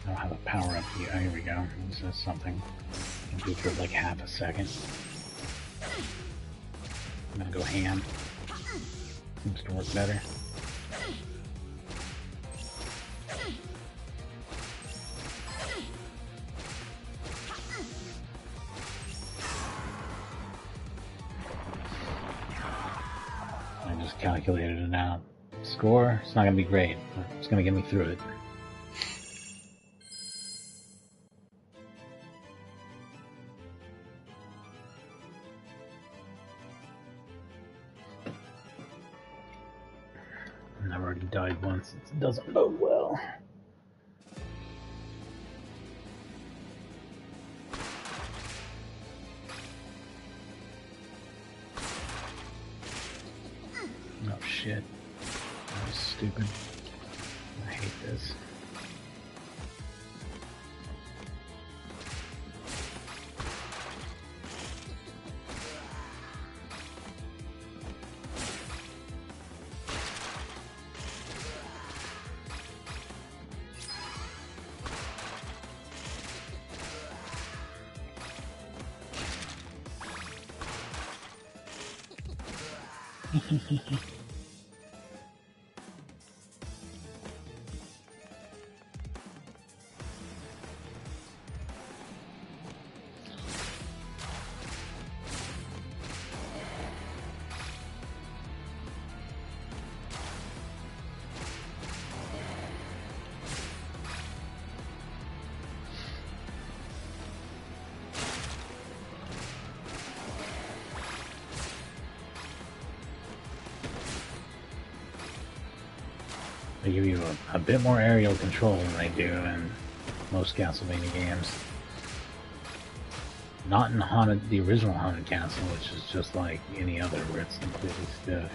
S1: I'll have a power up here. Oh, here we go. This is something. I can do for like half a second. I'm gonna go ham. Seems to work better. I just calculated it out. Score, it's not gonna be great, but it's gonna get me through it. I've already died once. It doesn't bode well. Oh shit. That was stupid. I hate this. They give you a bit more aerial control than they do in most Castlevania games. Not in the original Haunted Castle, which is just like any other, where it's completely stiff.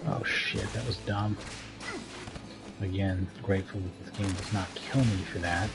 S1: Oh shit, that was dumb. Again, grateful that this game does not kill me for that.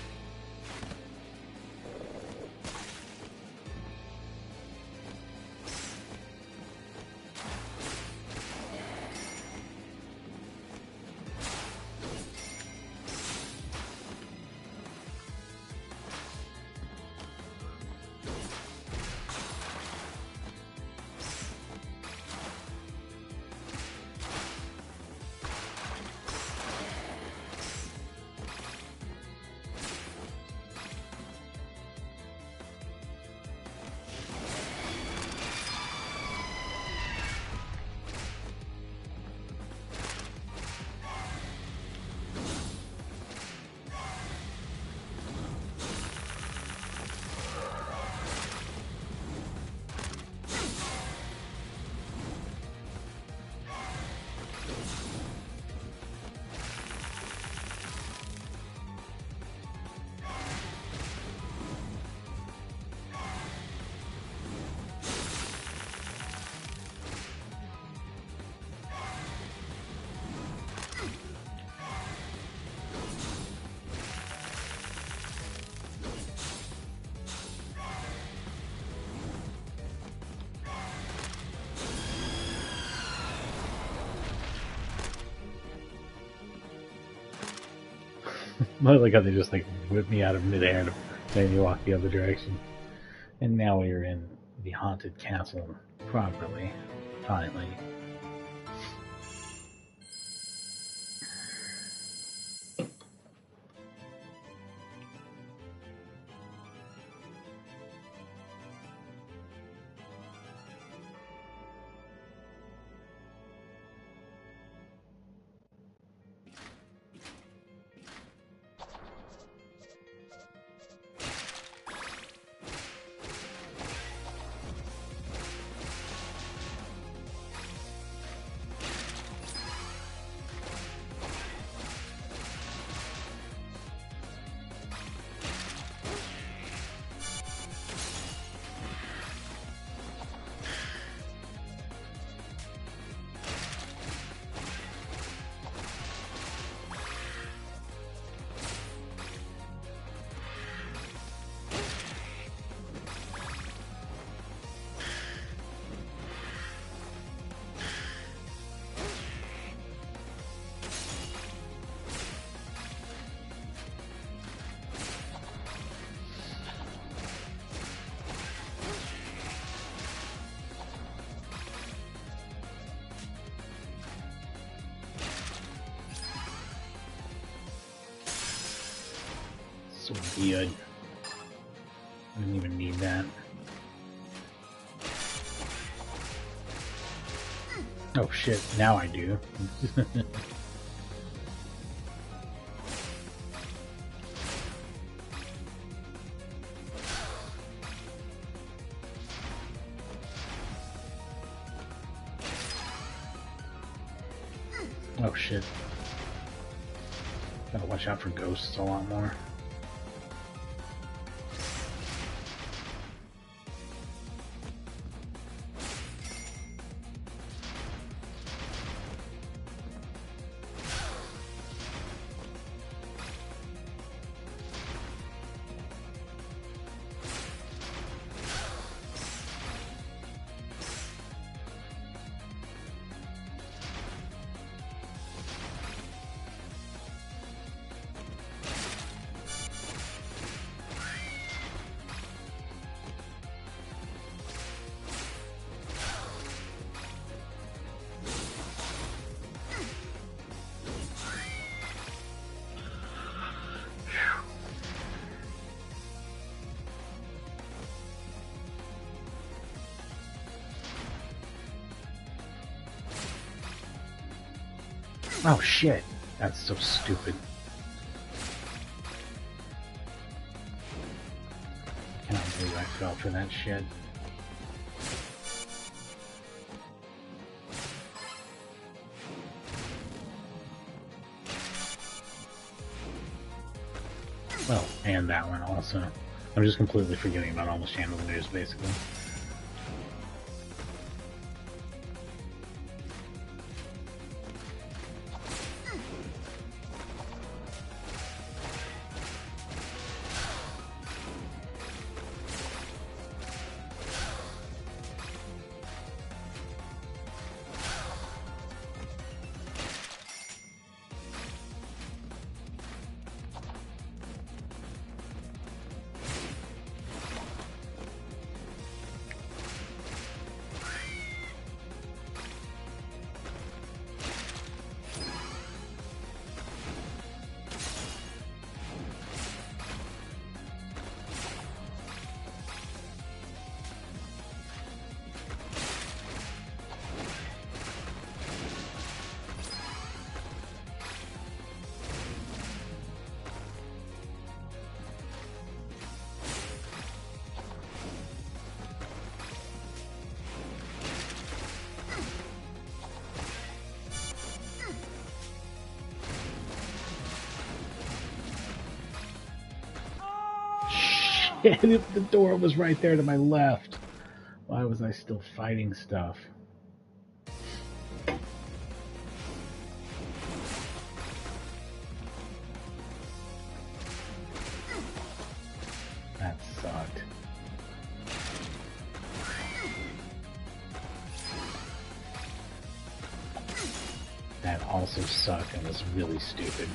S1: I like how they just like whip me out of midair to Then you walk the other direction. And now we're in the haunted castle properly. Finally. So weird. I didn't even need that. Oh shit, now I do. Oh shit. Gotta watch out for ghosts a lot more. Oh shit, that's so stupid. I cannot believe I fell for that shit. Well, and that one also. I'm just completely forgetting about all the chandeliers, basically. If the door was right there to my left, why was I still fighting stuff? That sucked. That also sucked and was really stupid.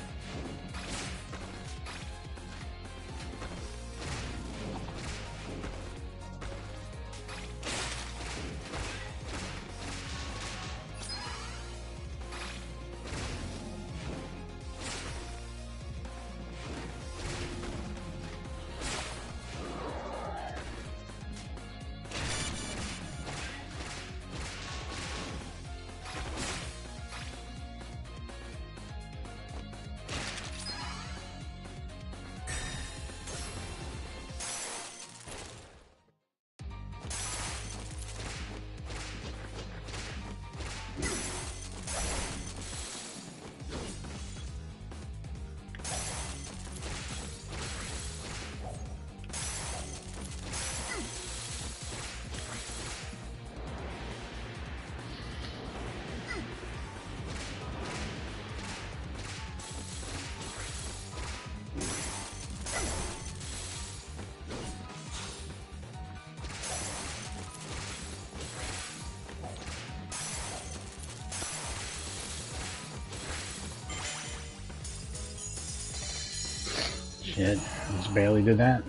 S1: Shit, just barely did that.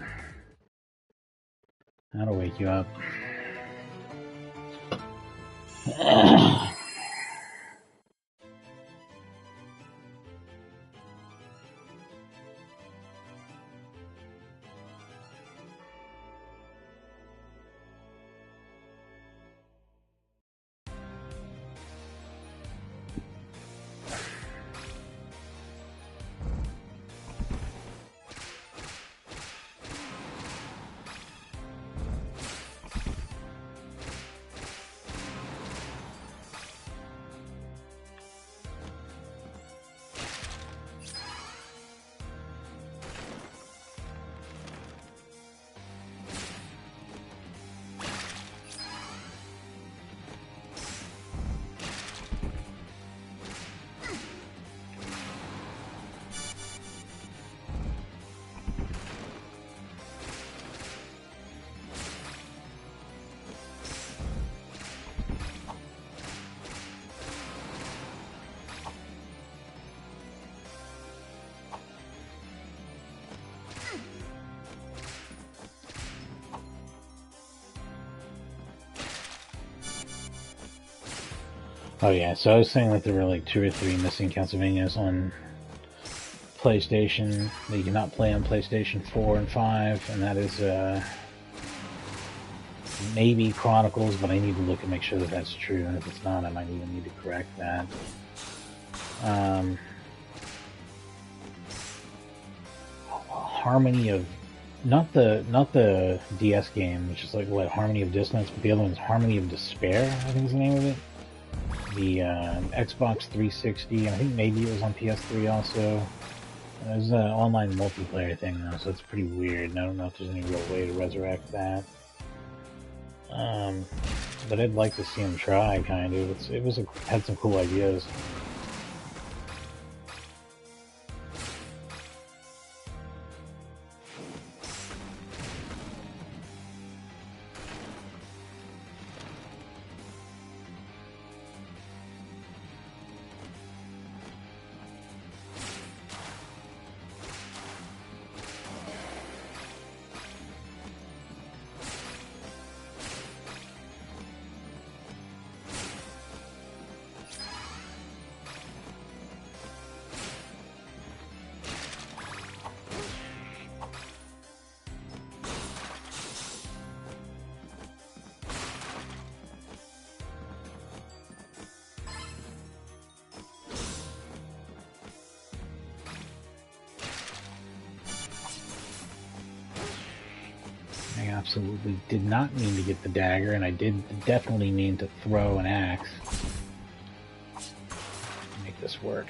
S1: That'll wake you up. Oh yeah, so I was saying like there were like 2 or 3 missing Castlevanias on PlayStation that you cannot play on PlayStation 4 and 5, and that is maybe Chronicles, but I need to look and make sure that that's true, and if it's not, I might even need to correct that. Harmony of not the DS game, which is like what, Harmony of Dissonance, but the other one's Harmony of Despair, I think is the name of it. The Xbox 360, I think maybe it was on PS3 also. It was an online multiplayer thing though, so it's pretty weird, and I don't know if there's any real way to resurrect that. But I'd like to see him try, kind of. It had some cool ideas. Absolutely did not mean to get the dagger, and I did definitely mean to throw an axe. Make this work.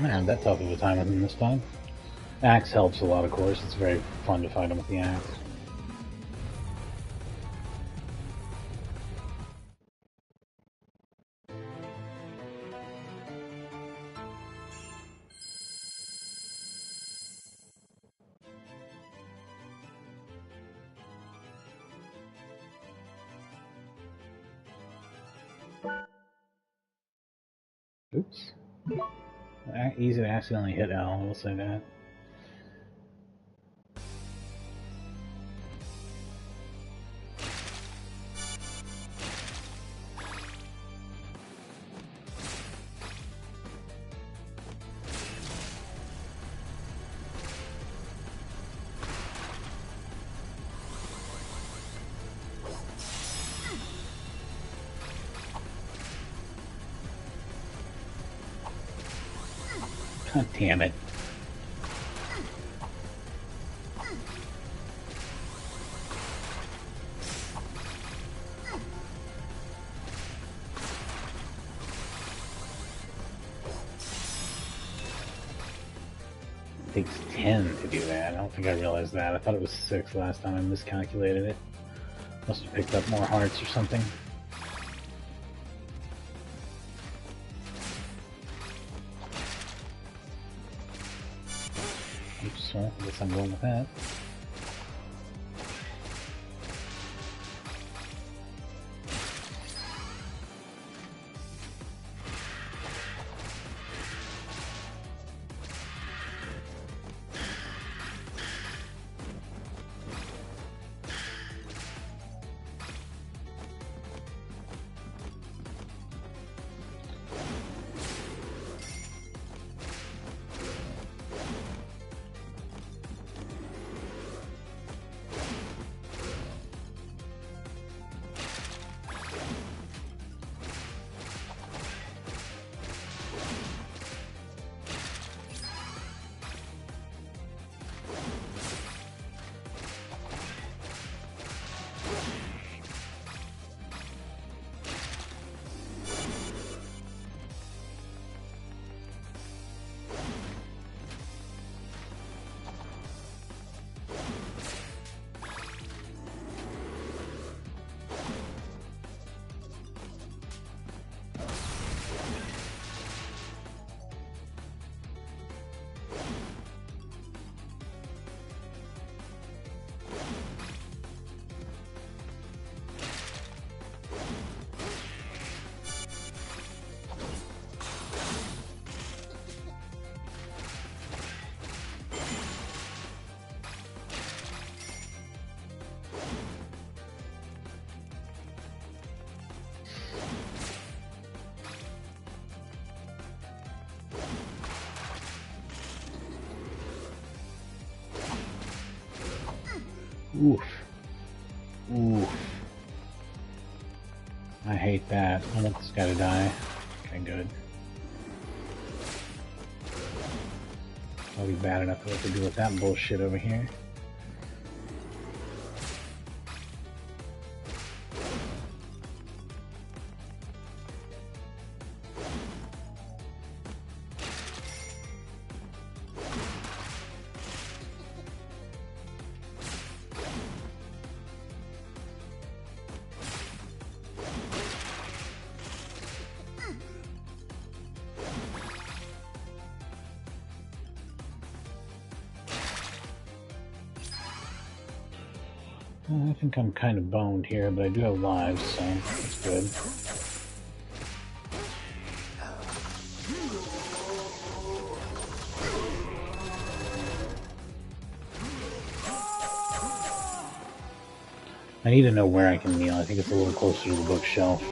S1: I'm gonna have that tough of a time with him this time. Axe helps a lot, of course. It's very fun to fight him with the axe. Oops. Easy to accidentally hit L, I will say that. God damn it. It takes 10 to do that. I don't think I realized that. I thought it was 6 last time. I miscalculated it. Must have picked up more hearts or something. Oops, well, I guess I'm going with that. Oof. Oof. I hate that. I want this guy to die. Okay, good. I'll be bad enough to have to deal with that bullshit over here. I think I'm kind of boned here, but I do have lives, so that's good. I need to know where I can kneel. I think it's a little closer to the bookshelf.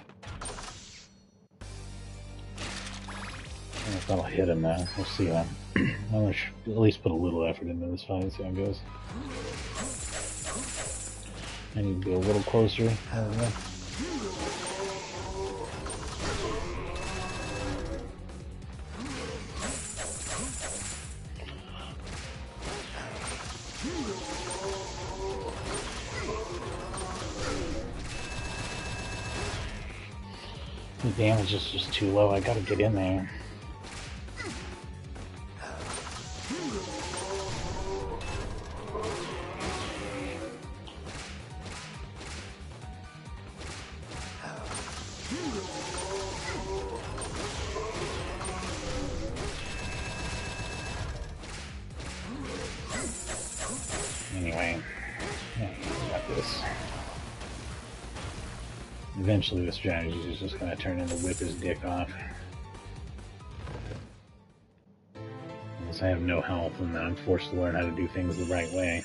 S1: I don't know if that'll hit him now. We'll see. I'm going to at least put a little effort into this fight and see how it goes. I need to be a little closer. There we go. The damage is just too low. I gotta get in there. Anyway, yeah, got this. Eventually the strategy is just going to turn into whip his dick off. Unless I have no health and then I'm forced to learn how to do things the right way.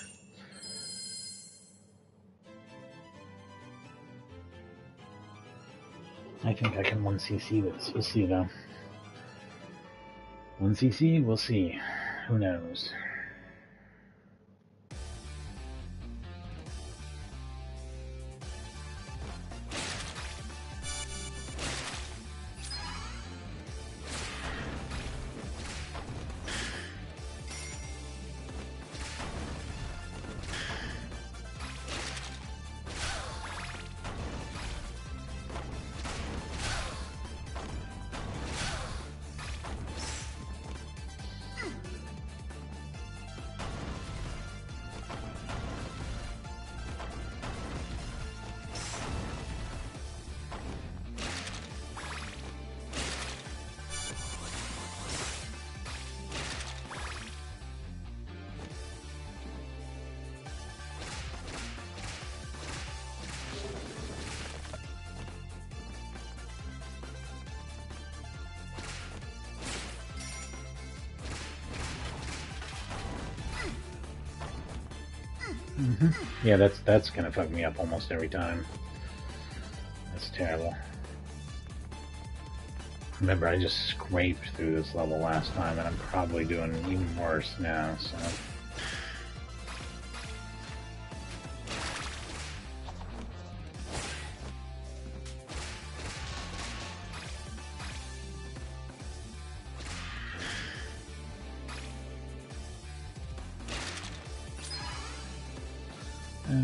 S1: I think I can 1cc this. We'll see though. 1cc? We'll see. Who knows? Yeah, that's gonna fuck me up almost every time. That's terrible. Remember, I just scraped through this level last time, and I'm probably doing even worse now, so...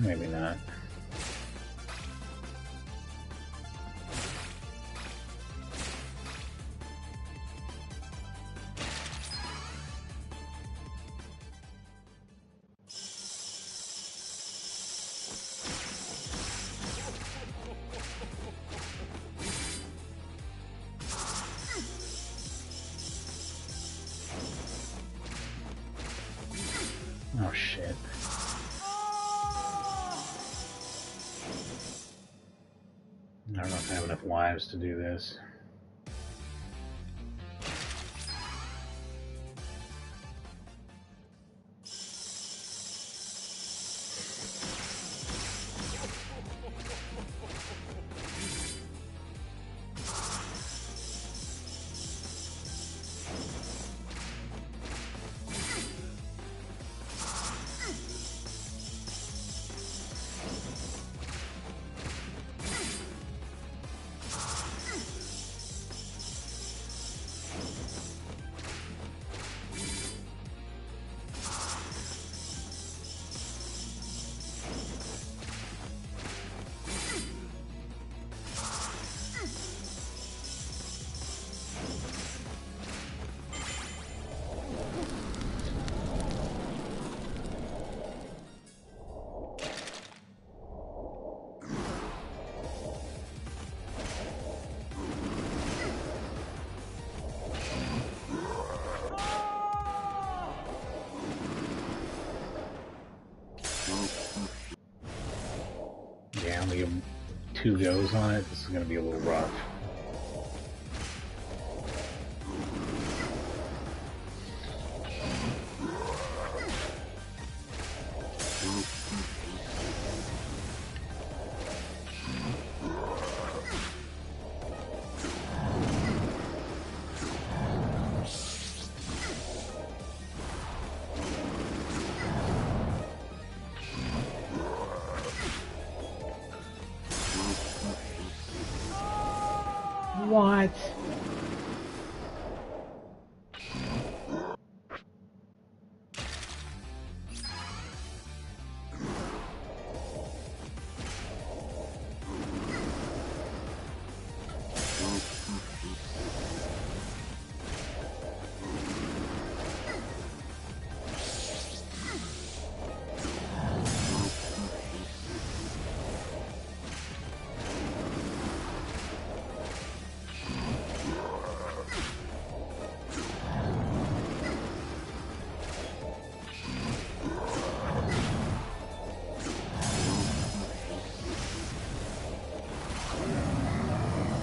S1: maybe not. Oh shit. I don't know if I have enough lives to do this. Yeah, only 2 goes on it. This is going to be a little rough. What?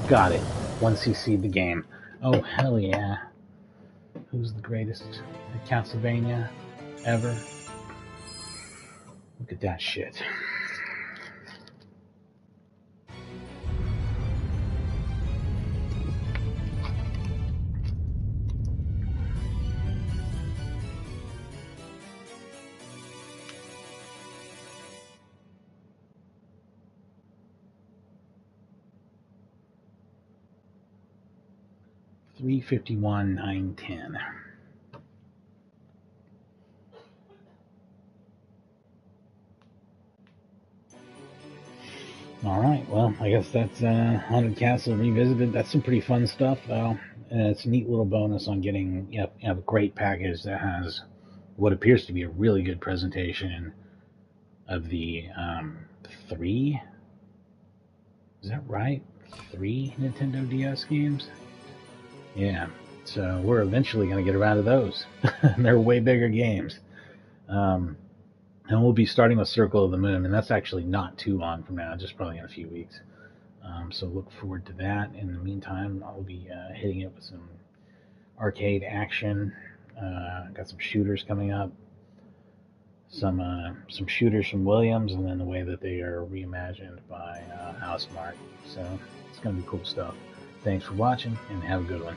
S1: Got it. 1cc the game. Oh, hell yeah. Who's the greatest at Castlevania ever? Look at that shit. $351,910. All right, well, I guess that's Haunted Castle Revisited. That's some pretty fun stuff, though. It's a neat little bonus on getting a great package that has what appears to be a really good presentation of the three. Is that right? 3 Nintendo DS games? Yeah. So we're eventually going to get around to those. They're way bigger games. And we'll be starting with Circle of the Moon, and that's actually not too long from now, just probably in a few weeks. So look forward to that. In the meantime, I'll be hitting it with some arcade action. Got some shooters coming up. Some shooters from Williams, and then the way that they are reimagined by Housemarque. So it's going to be cool stuff. Thanks for watching, and have a good one.